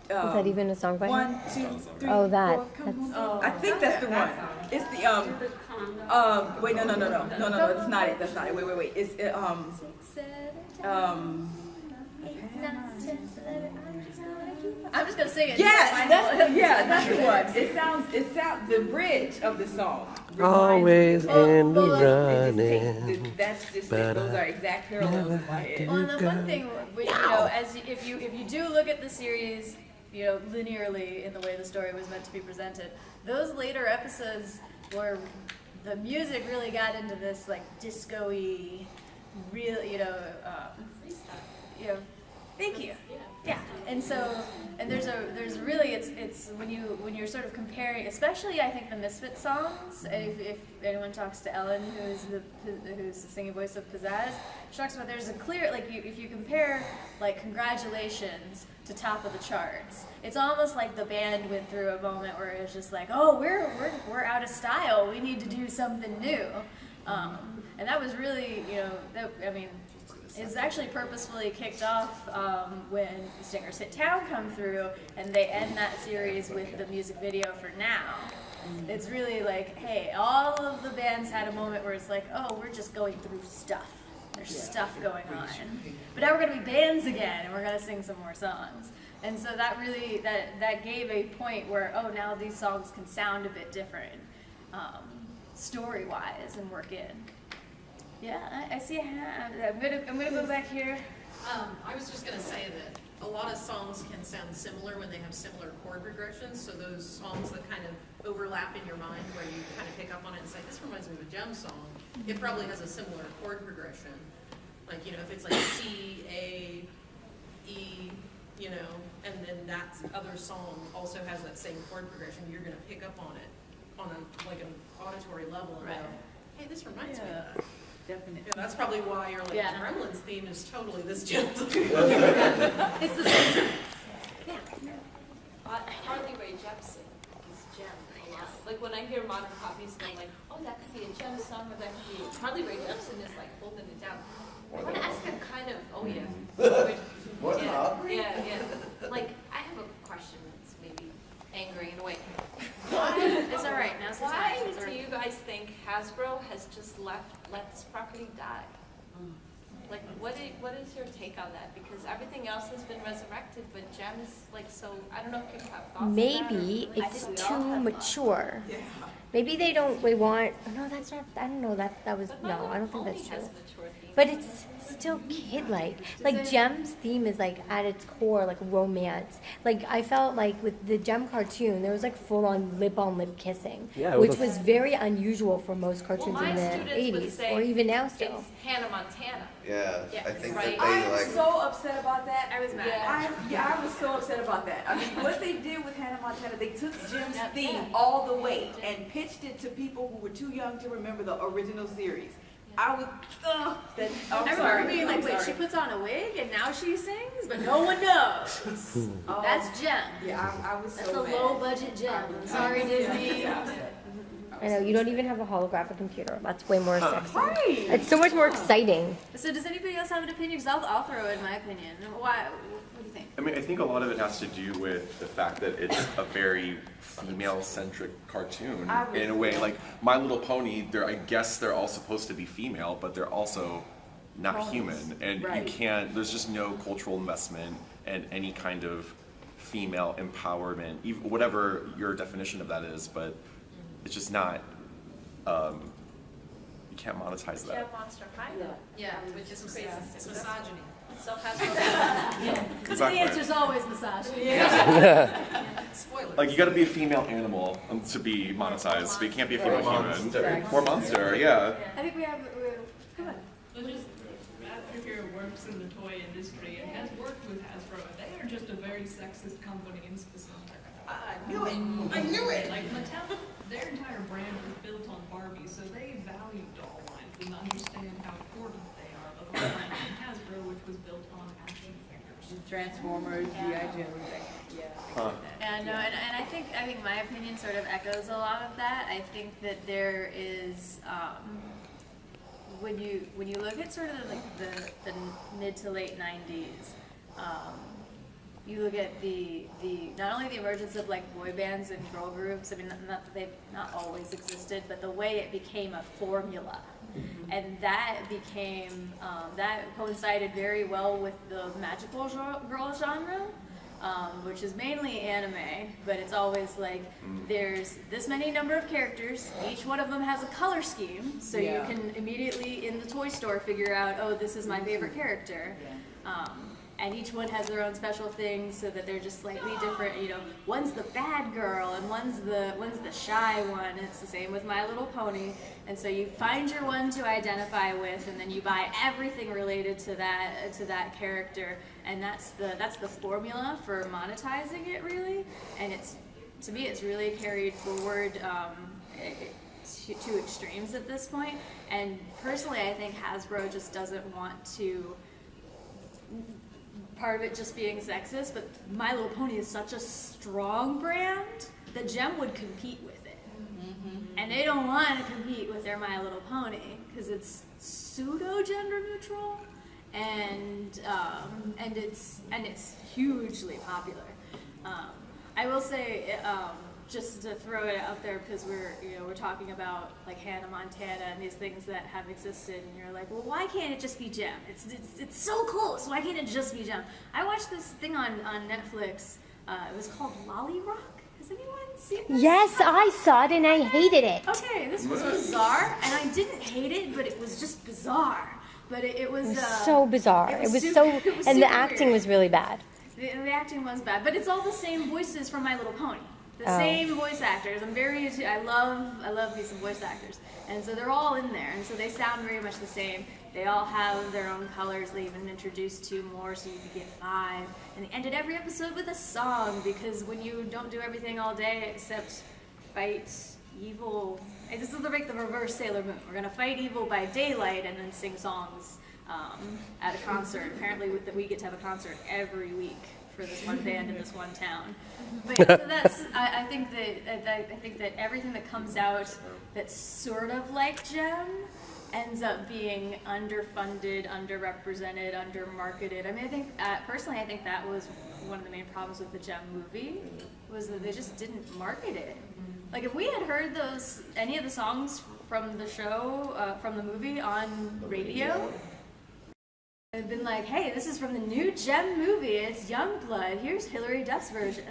Speaker 4: that even a song by her?
Speaker 5: 1, 2, 3,
Speaker 4: Oh, that.
Speaker 5: 4, come
Speaker 4: That's-
Speaker 5: on. I think that's the one. It's the wait, no, that's not it. That's not it. Wait. It's
Speaker 1: 6, 7, 8, 9, 10, 11. I'm just gonna I'm just gonna sing it.
Speaker 5: Yes, that's what. It sounds, the bridge of the song.
Speaker 7: Always in the running.
Speaker 5: That's just it. Those are exact parallels in my head.
Speaker 1: Well, and the fun thing, you know, if you do look at the series, you know, linearly in the way the story was meant to be presented, those later episodes where the music really got into this like disco-y, real, you know, thank you. Yeah, and so, and there's really, it's when you're sort of comparing, especially I think the Misfit songs, if anyone talks to Ellen, who's the singing voice of Pizzazz, she talks about there's a clear, like if you compare like Congratulations to Top of the Charts, it's almost like the band went through a moment where it's just like, oh, we're out of style, we need to do something new, and that was really, you know, it's actually purposefully kicked off when Stingers Hit Town come through, and they end that series with the music video for Now. It's really like, hey, all of the bands had a moment where it's like, oh, we're just going through stuff. There's stuff going on. But now we're going to be bands again, and we're going to sing some more songs. And so that really, that gave a point where, oh, now these songs can sound a bit different, story-wise, and work in. Yeah, I see a hand. I'm gonna go back here.
Speaker 12: I was just gonna say that a lot of songs can sound similar when they have similar chord progressions. So those songs that kind of overlap in your mind, where you kind of pick up on it and say, "This reminds me of a Jem song." It probably has a similar chord progression. Like, you know, if it's like C, A, E, you know, and then that other song also has that same chord progression, you're gonna pick up on it on like an auditory level and go, "Hey, this reminds me of that."
Speaker 5: Definitely.
Speaker 12: Yeah, that's probably why you're like, Gremlins theme is totally this Jem.
Speaker 1: It's the same.
Speaker 13: Yeah. Harley Rae Jepsen is Jem a lot. Like when I hear modern copies, I'm like, oh, that could be a Jem song, or that could be Harley Rae Jepsen is like holding it down. I want to ask a kind of, oh yeah. Yeah. Like, I have a question that's maybe angry in a way.
Speaker 1: It's all right. Now's the time.
Speaker 13: Why do you guys think Hasbro has just let this property die? Like, what is your take on that? Because everything else has been resurrected, but Jem is like so. I don't know if you have thoughts.
Speaker 4: Maybe
Speaker 13: on that,
Speaker 4: it's too mature. Yeah. Maybe they don't. We want. No, that's not. I don't know. That was no. I don't think that's true. But it's still kid-like. Like Jem's theme is like at its core like romance. Like I felt like with the Jem cartoon, there was like full-on lip-on-lip kissing, which was very unusual for most cartoons in the '80s or even now still.
Speaker 13: It's Hannah Montana.
Speaker 6: Yeah, I think
Speaker 5: right.
Speaker 6: that they
Speaker 5: I was so upset about that.
Speaker 1: I was mad.
Speaker 5: I was so upset about that. I mean, what they did with Hannah Montana, they took Jem's theme all the way and pitched it to people who were too young to remember the original series. I was,
Speaker 1: I remember being like, wait, she puts on a wig and now she sings, but no one knows. That's Jem.
Speaker 5: Yeah, I was
Speaker 1: That's
Speaker 5: so
Speaker 1: a low budget Jem. I'm sorry, Disney.
Speaker 4: I know, you don't even have a holographic computer. That's way more sexy.
Speaker 5: Right.
Speaker 4: It's so much more exciting.
Speaker 1: So does anybody else have an opinion? Because I'll throw in my opinion. Why? What do you think?
Speaker 14: I mean, I think a lot of it has to do with the fact that it's a very female-centric cartoon in a way. Like My Little Pony, I guess they're all supposed to be female, but they're also not human, and you can't. There's just no cultural investment and any kind of female empowerment, even whatever your definition of that is. But it's just not. You can't monetize that.
Speaker 13: Monster High though.
Speaker 12: Yeah, which is crazy. It's misogyny.
Speaker 13: So has
Speaker 1: Because the answer's always misogyny.
Speaker 12: Spoiler.
Speaker 14: Like you got to be a female animal to be monetized, but you can't be a female human. Or monster, yeah.
Speaker 1: I think we have. Come on.
Speaker 11: Well, just Patricia works in the toy industry and has worked with Hasbro. They are just a very sexist company in specific.
Speaker 5: I knew it.
Speaker 11: Like Mattel, their entire brand was built on Barbie, so they value doll lines and understand how important they are. But the brand in Hasbro, which was built on action figures.
Speaker 5: Transformers, G.I. Joe.
Speaker 1: And I think my opinion sort of echoes a lot of that. I think that there is when you look at sort of like the mid to late '90s. You look at the not only the emergence of like boy bands and girl groups. I mean, not that they've not always existed, but the way it became a formula, and that became that coincided very well with the magical girl genre. which is mainly anime, but it's always like there's this many number of characters, each one of them has a color scheme, so you can immediately in the toy store figure out, oh, this is my favorite character. And each one has their own special things, so that they're just slightly different. You know, one's the bad girl and one's the shy one. And it's the same with My Little Pony. And so you find your one to identify with, and then you buy everything related to that character. And that's the formula for monetizing it, really. And to me, it's really carried forward to extremes at this point. And personally, I think Hasbro just doesn't want to. Part of it just being sexist, but My Little Pony is such a strong brand that Jem would compete with it. And they don't want to compete with their My Little Pony because it's pseudo gender neutral, and it's hugely popular. I will say, just to throw it out there, because we're talking about like Hannah Montana and these things that have existed, and you're like, well, why can't it just be Jem? It's so close. Why can't it just be Jem? I watched this thing on Netflix. It was called Lolly Rock. Has anyone seen this?
Speaker 4: Yes, I saw it and I hated it.
Speaker 1: Okay, this was bizarre, and I didn't hate it, but it was just bizarre. But it was
Speaker 4: so bizarre. It was and the acting was really bad.
Speaker 1: The acting was bad, but it's all the same voices from My Little Pony. The same voice actors. I love me some voice actors, and so they're all in there, and so they sound very much the same. They all have their own colors. They even introduced 2 more, so you could get 5. And they ended every episode with a song, because when you don't do everything all day except fight evil, and this is like the reverse Sailor Moon. We're gonna fight evil by daylight and then sing songs at a concert. Apparently, we get to have a concert every week for this one band in this one town. But yeah, so that's I think that everything that comes out that's sort of like Jem ends up being underfunded, underrepresented, undermarketed. I mean, I think personally, I think that was one of the main problems with the Jem movie, was that they just didn't market it. Like if we had heard any of the songs from the show, from the movie on radio, I've been like, hey, this is from the new Jem movie. It's Youngblood. Here's Hilary Duff's version.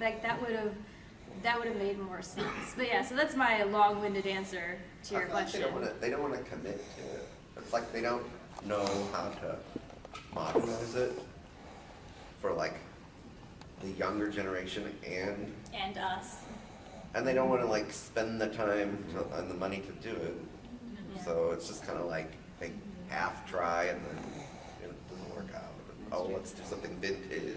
Speaker 1: Like that would have made more sense. But yeah, so that's my long-winded answer to your question.
Speaker 6: They don't want to commit to it. It's like they don't know how to modernize it for like the younger generation
Speaker 1: and us.
Speaker 6: And they don't want to like spend the time and the money to do it. Yeah. So it's just kind of like they half try and then it doesn't work out. Oh, let's do something vintage.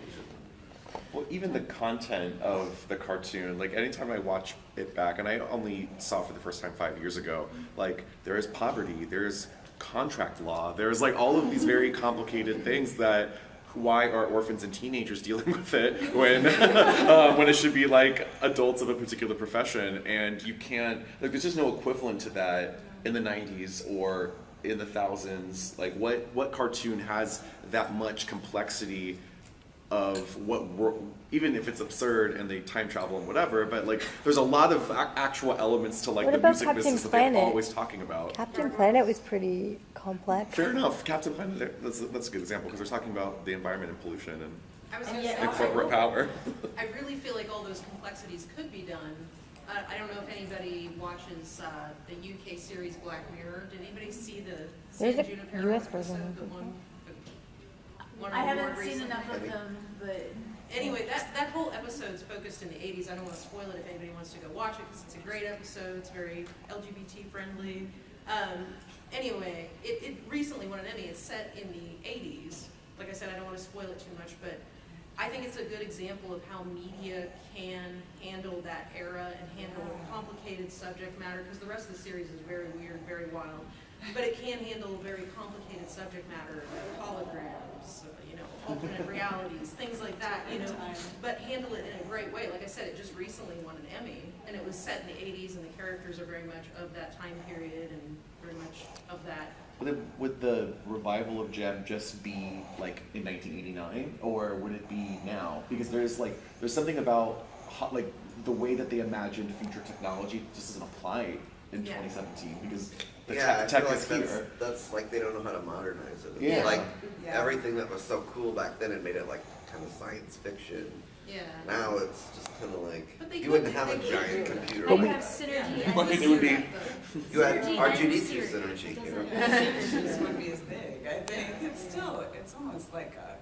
Speaker 14: Well, even the content of the cartoon, like anytime I watch it back, and I only saw it for the first time 5 years ago, like there is poverty, there's contract law, there's like all of these very complicated things that why are orphans and teenagers dealing with it when it should be like adults of a particular profession, and you can't, like there's just no equivalent to that in the 90s or in the thousands. Like what cartoon has that much complexity of even if it's absurd and they time travel and whatever, but like there's a lot of actual elements to like the music business that they're always talking about.
Speaker 4: Captain Planet was pretty complex.
Speaker 14: Fair enough. Captain Planet, that's a good example because they're talking about the environment and pollution and corporate power.
Speaker 12: I really feel like all those complexities could be done. I don't know if anybody watches the UK series Black Mirror. Did anybody see the San Junipero
Speaker 4: US version?
Speaker 1: I haven't seen enough of them, but
Speaker 12: anyway, that whole episode's focused in the 80s. I don't want to spoil it if anybody wants to go watch it because it's a great episode. It's very LGBT friendly. Anyway, it recently won an Emmy. It's set in the 80s. Like I said, I don't want to spoil it too much, but I think it's a good example of how media can handle that era and handle complicated subject matter, because the rest of the series is very weird, very wild. But it can handle very complicated subject matter, like holograms, alternate realities, things like that, but handle it in a great way. Like I said, it just recently won an Emmy, and it was set in the 80s, and the characters are very much of that time period and very much of that.
Speaker 14: Would the revival of Jem just be like in 1989, or would it be now? Because there's something about like the way that they imagined future technology just doesn't apply in 2017 because the tech is here.
Speaker 6: That's like they don't know how to modernize it.
Speaker 14: Yeah.
Speaker 6: Like everything that was so cool back then, it made it like kind of science fiction.
Speaker 12: Yeah.
Speaker 6: Now it's just kind of like,
Speaker 12: But they
Speaker 6: you wouldn't
Speaker 12: could-
Speaker 6: have a
Speaker 12: they could
Speaker 6: giant
Speaker 12: do it.
Speaker 6: computer.
Speaker 1: But you have synergy and
Speaker 14: Like, it would be-
Speaker 6: You had
Speaker 1: Synergy
Speaker 6: R2D2
Speaker 1: and
Speaker 6: synergy, you know?
Speaker 5: This wouldn't be as big. I think it's almost like a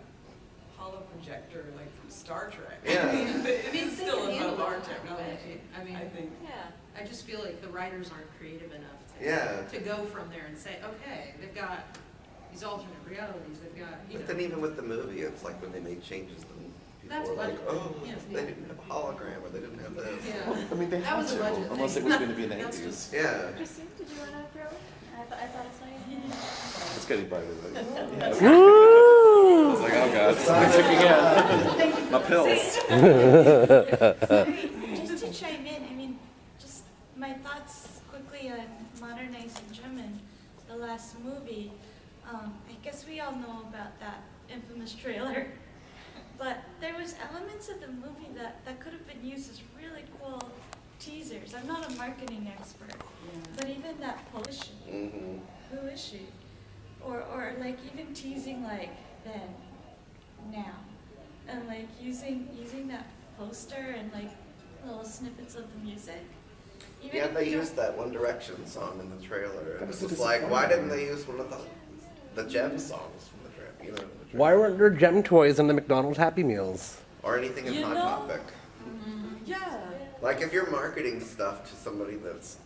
Speaker 5: hollow projector, like from Star Trek.
Speaker 6: Yeah.
Speaker 5: I mean, but
Speaker 12: I mean,
Speaker 5: it's
Speaker 12: they
Speaker 5: still
Speaker 12: can handle
Speaker 5: above our
Speaker 12: it.
Speaker 5: technology.
Speaker 12: I mean,
Speaker 5: I think.
Speaker 13: Yeah.
Speaker 12: I just feel like the writers aren't creative enough
Speaker 6: Yeah.
Speaker 12: to go from there and say, okay, they've got these alternate realities, they've got, you
Speaker 6: But
Speaker 12: know.
Speaker 6: then even with the movie, it's like when they made changes, then
Speaker 12: That's
Speaker 6: people were like,
Speaker 12: budget.
Speaker 6: oh,
Speaker 12: Yeah.
Speaker 6: they didn't have a hologram, or they didn't have this.
Speaker 12: Yeah.
Speaker 14: I mean, they
Speaker 12: That
Speaker 14: had
Speaker 12: was a
Speaker 14: to,
Speaker 12: budget
Speaker 14: unless it
Speaker 12: thing.
Speaker 14: was going to be in the
Speaker 12: That's
Speaker 14: 80s.
Speaker 12: just-
Speaker 6: Yeah.
Speaker 1: Christine, did you want to throw it? I thought I saw you.
Speaker 14: It's getting brighter. Like, I
Speaker 7: Woo!
Speaker 14: was like, oh god, something's kicking in. My pills.
Speaker 15: Just to chime in, I mean, just my thoughts quickly on modernizing German, the last movie. I guess we all know about that infamous trailer, but there was elements of the movie that could have been used as really cool teasers. I'm not a marketing expert, but even that post,
Speaker 6: Mm-hmm.
Speaker 15: who is she? Or like even teasing like then, now, and like using that poster and like little snippets of the music. Even
Speaker 6: Yeah,
Speaker 15: if
Speaker 6: they
Speaker 15: you don't-
Speaker 6: used that One Direction song in the trailer. It was just like, why didn't they use one of the Gem songs from the trailer? You know, the trailer?
Speaker 7: Why weren't there Gem toys in the McDonald's Happy Meals?
Speaker 6: Or anything in
Speaker 5: You
Speaker 6: Hot
Speaker 5: know-
Speaker 6: Topic.
Speaker 5: Yeah.
Speaker 6: Like if you're marketing stuff to somebody that's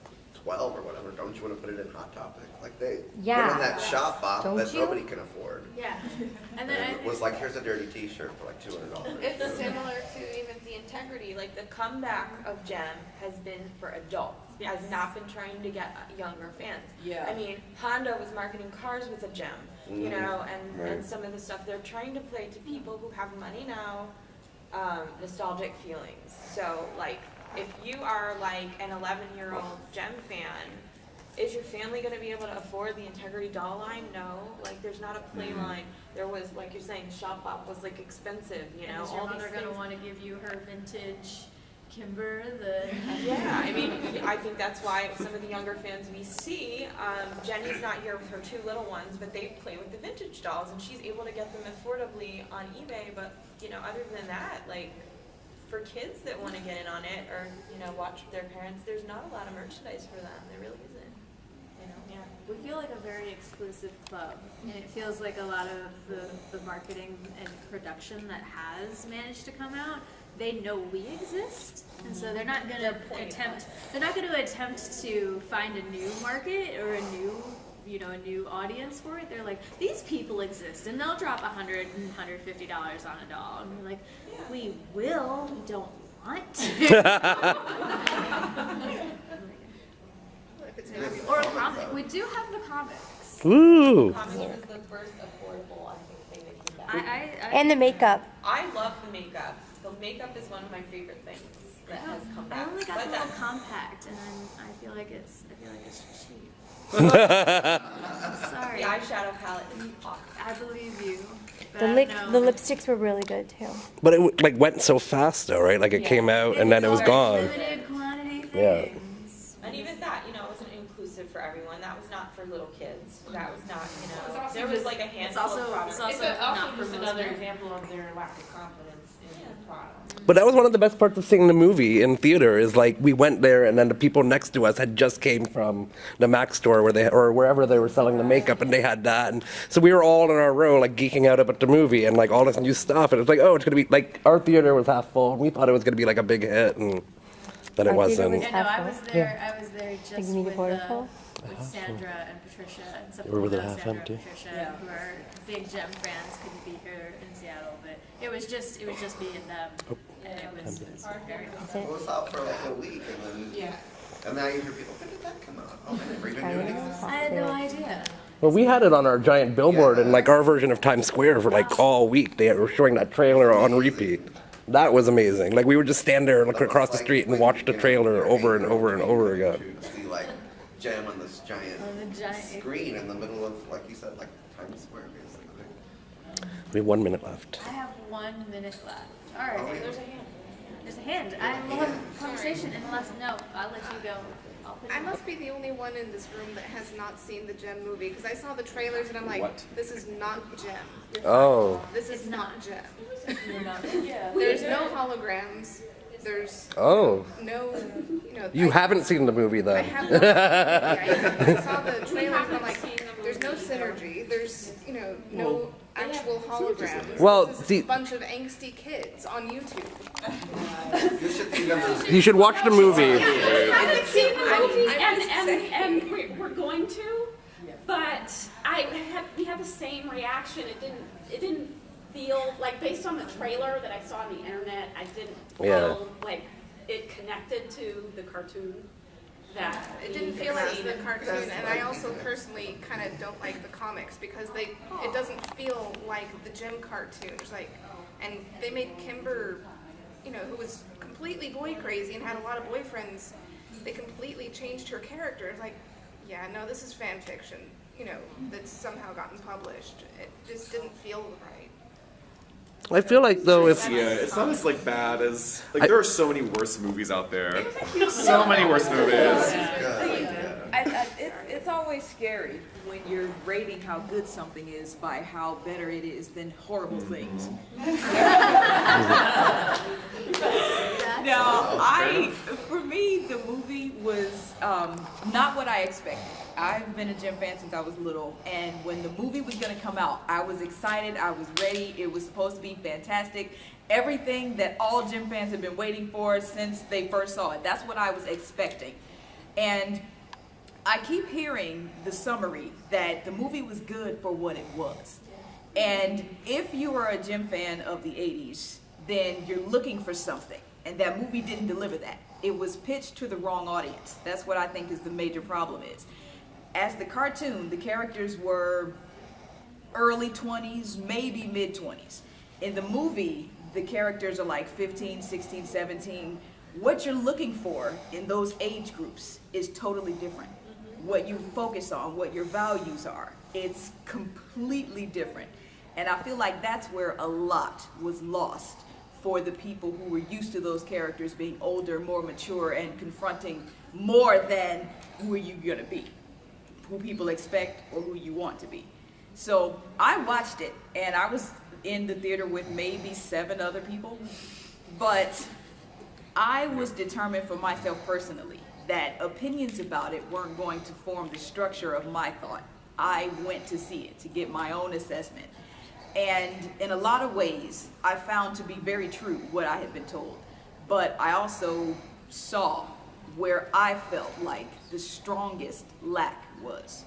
Speaker 6: 12 or whatever, don't you want to put it in Hot Topic? Like they put
Speaker 4: Yeah.
Speaker 6: in that shop bop
Speaker 4: Don't
Speaker 6: that
Speaker 4: you?
Speaker 6: nobody can afford.
Speaker 1: Yeah.
Speaker 6: And
Speaker 1: And then
Speaker 6: it was like, here's a dirty T-shirt for like $200.
Speaker 2: It's similar to even the integrity, like the comeback of Gem has been for adults, has not been trying to get younger fans.
Speaker 5: Yeah.
Speaker 2: I mean, Honda was marketing cars with a Gem, you know, and
Speaker 6: Right.
Speaker 2: some of the stuff, they're trying to play to people who have money now, nostalgic feelings. So like, if you are like an 11-year-old Gem fan, is your family going to be able to afford the Integrity doll line? No. Like, there's not a play line. There was, like you're saying, Shop Bop was like expensive, you know.
Speaker 1: And is your
Speaker 2: all
Speaker 1: mother
Speaker 2: these
Speaker 1: going to
Speaker 2: things.
Speaker 1: want to give you her vintage Kimber? The
Speaker 2: Yeah, I mean, I think that's why some of the younger fans we see, Jenny's not here with her two little ones, but they play with the vintage dolls, and she's able to get them affordably on eBay. But you know, other than that, like for kids that want to get in on it or you know watch with their parents, there's not a lot of merchandise for them. There really isn't. You know, yeah.
Speaker 1: we feel like a very exclusive club, and it feels like a lot of the marketing and production that has managed to come out. They know we exist, and so they're not going to attempt. They're not going to attempt to find a new market or a new audience for it. They're like, these people exist, and they'll drop $100 and $150 on a doll, and we're like, we will. We don't want to. Or a comic. We do have the comics.
Speaker 7: Ooh.
Speaker 13: Comics is the first affordable, I think, thing that came back.
Speaker 4: And the makeup.
Speaker 2: I love the makeup. The makeup is one of my favorite things that has come
Speaker 1: I
Speaker 2: back.
Speaker 1: only got
Speaker 2: But
Speaker 1: the
Speaker 2: that-
Speaker 1: little compact, and I feel like it's cheap. Sorry.
Speaker 2: The eyeshadow palette is hot.
Speaker 1: I believe you. But
Speaker 4: The lipsticks were really good too.
Speaker 7: But it like went so fast though, right? Like it came out and then it was gone.
Speaker 1: Limited quantity
Speaker 7: Yeah.
Speaker 1: things.
Speaker 2: And even that, you know, wasn't inclusive for everyone. That was not for little kids. That was not, you
Speaker 13: It's
Speaker 2: know,
Speaker 13: also
Speaker 2: there was
Speaker 13: just-
Speaker 2: like a
Speaker 1: It's
Speaker 2: handful
Speaker 1: also
Speaker 2: of products.
Speaker 1: it's also not for
Speaker 13: just
Speaker 1: most
Speaker 13: another
Speaker 1: men.
Speaker 13: example of their lack of confidence in the product.
Speaker 7: But that was one of the best parts of seeing the movie in theater is like we went there and then the people next to us had just came from the Mac store where they or wherever they were selling the makeup and they had that and so we were all in our row like geeking out about the movie and like all this new stuff and it's like oh it's gonna be like our theater was half full and we thought it was gonna be like a big hit and then it
Speaker 4: Our theater
Speaker 7: wasn't.
Speaker 4: was
Speaker 1: Yeah, no, I
Speaker 4: half
Speaker 1: was
Speaker 4: full.
Speaker 1: there. I was there just
Speaker 4: Like, you mean the quarter full?
Speaker 1: with Sandra and Patricia and some
Speaker 7: Or
Speaker 1: people
Speaker 7: was it
Speaker 1: know
Speaker 7: half
Speaker 1: Sandra
Speaker 7: empty?
Speaker 1: and Patricia
Speaker 5: Yeah.
Speaker 1: who are big Gem fans couldn't be here in Seattle, but it was just me and them, and it was very awesome.
Speaker 6: It was out for like a week, and then and now you hear people, when did that come out? Oh, I never even knew it existed.
Speaker 1: I had no idea.
Speaker 7: Well, we had it on our giant billboard in like our version of Times Square for like all week. They were showing that trailer on repeat. That was amazing. Like we would just stand there and look across the street and watch the trailer over and over and over again.
Speaker 6: To see like Gem on this giant
Speaker 1: On the giant
Speaker 6: screen in the middle of, like you said, like Times Square, basically.
Speaker 7: We have 1 minute left.
Speaker 1: I have 1 minute left. All right.
Speaker 6: Oh, yeah.
Speaker 1: There's a hand. There's a hand. I will have a conversation in the last. No, I'll let you go.
Speaker 9: I must be the only one in this room that has not seen the Gem movie, because I saw the trailers and I'm like,
Speaker 14: What?
Speaker 9: this is not Gem.
Speaker 7: Oh.
Speaker 9: This is not Gem.
Speaker 1: Yeah.
Speaker 9: There's no holograms. There's
Speaker 7: Oh.
Speaker 9: no,
Speaker 7: You haven't seen the movie
Speaker 9: I
Speaker 7: then.
Speaker 9: have not. I saw the trailers and I'm like, there's no synergy. There's, no actual holograms.
Speaker 7: Well,
Speaker 9: This is
Speaker 7: see-
Speaker 9: a bunch of angsty kids on YouTube.
Speaker 6: You should see them.
Speaker 7: You should watch the movie.
Speaker 8: I haven't seen the movie, and we're going to, but we had the same reaction. It didn't feel like, based on the trailer that I saw on the internet, I didn't feel like it connected to the cartoon. That
Speaker 9: It didn't feel like the cartoon, and I also personally kind of don't like the comics because it doesn't feel like the Gem cartoons. And they made Kimber, who was completely boy crazy and had a lot of boyfriends. They completely changed her character. It's like, yeah, no, this is fan fiction. That's somehow gotten published. It just didn't feel right.
Speaker 7: I feel like though if
Speaker 14: It's not as bad as there are so many worse movies out there. So many worse movies.
Speaker 5: It's always scary when you're rating how good something is by how better it is than horrible things. For me, the movie was not what I expected. I've been a Gem fan since I was little, and when the movie was going to come out, I was excited, I was ready, it was supposed to be fantastic. Everything that all Gem fans have been waiting for since they first saw it. That's what I was expecting. And I keep hearing the summary that the movie was good for what it was. And if you are a Gem fan of the 80s, then you're looking for something. And that movie didn't deliver that. It was pitched to the wrong audience. That's what I think is the major problem is. As the cartoon, the characters were early 20s, maybe mid 20s. In the movie, the characters are like 15, 16, 17. What you're looking for in those age groups is totally different. What you focus on, what your values are, it's completely different. And I feel like that's where a lot was lost for the people who were used to those characters being older, more mature, and confronting more than who are you gonna be, who people expect or who you want to be. So I watched it, and I was in the theater with maybe 7 other people, but I was determined for myself personally that opinions about it weren't going to form the structure of my thought. I went to see it to get my own assessment. And in a lot of ways, I found to be very true what I had been told. But I also saw where I felt like the strongest lack was.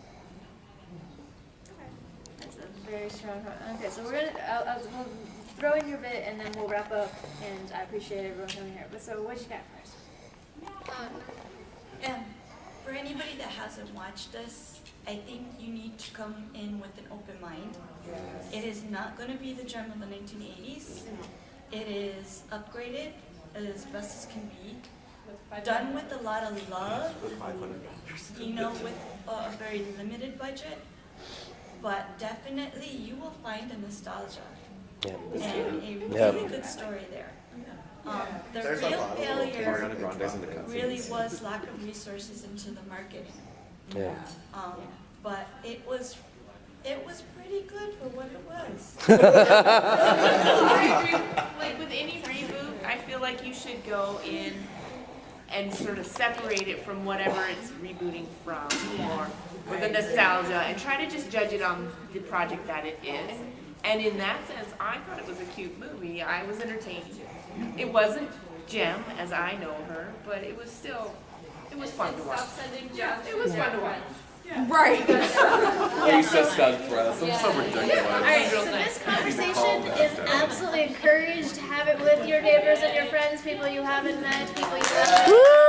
Speaker 1: That's a very strong. Okay, so we'll throw in your bit and then we'll wrap up. And I appreciate everyone coming here. But so, what you got first?
Speaker 15: And for anybody that hasn't watched this, I think you need to come in with an open mind. It is not going to be the Gem of the 1980s. It is upgraded as best as can be. Done with a lot of love,
Speaker 6: With $500.
Speaker 15: with a very limited budget. But definitely you will find a nostalgia and a really good story there. The
Speaker 6: There's a
Speaker 15: real
Speaker 6: lot of
Speaker 15: failure
Speaker 14: Ariana Grande's in the cutscenes.
Speaker 15: really was lack of resources into the marketing.
Speaker 7: yeah.
Speaker 15: But it was pretty good for what it was.
Speaker 2: I agree. Like with any reboot, I feel like you should go in and sort of separate it from whatever it's rebooting from, or the nostalgia, and try to just judge it on the project that it is. And in that sense, I thought it was a cute movie. I was entertained. It wasn't Gem as I know her, but it was still, it was fun to watch. Yeah, it was fun to watch.
Speaker 5: Right.
Speaker 14: Lisa stud thrust. I'm so ridiculous.
Speaker 1: All right, so this conversation is absolutely encouraged. Have it with your neighbors and your friends, people you haven't met, people you haven't.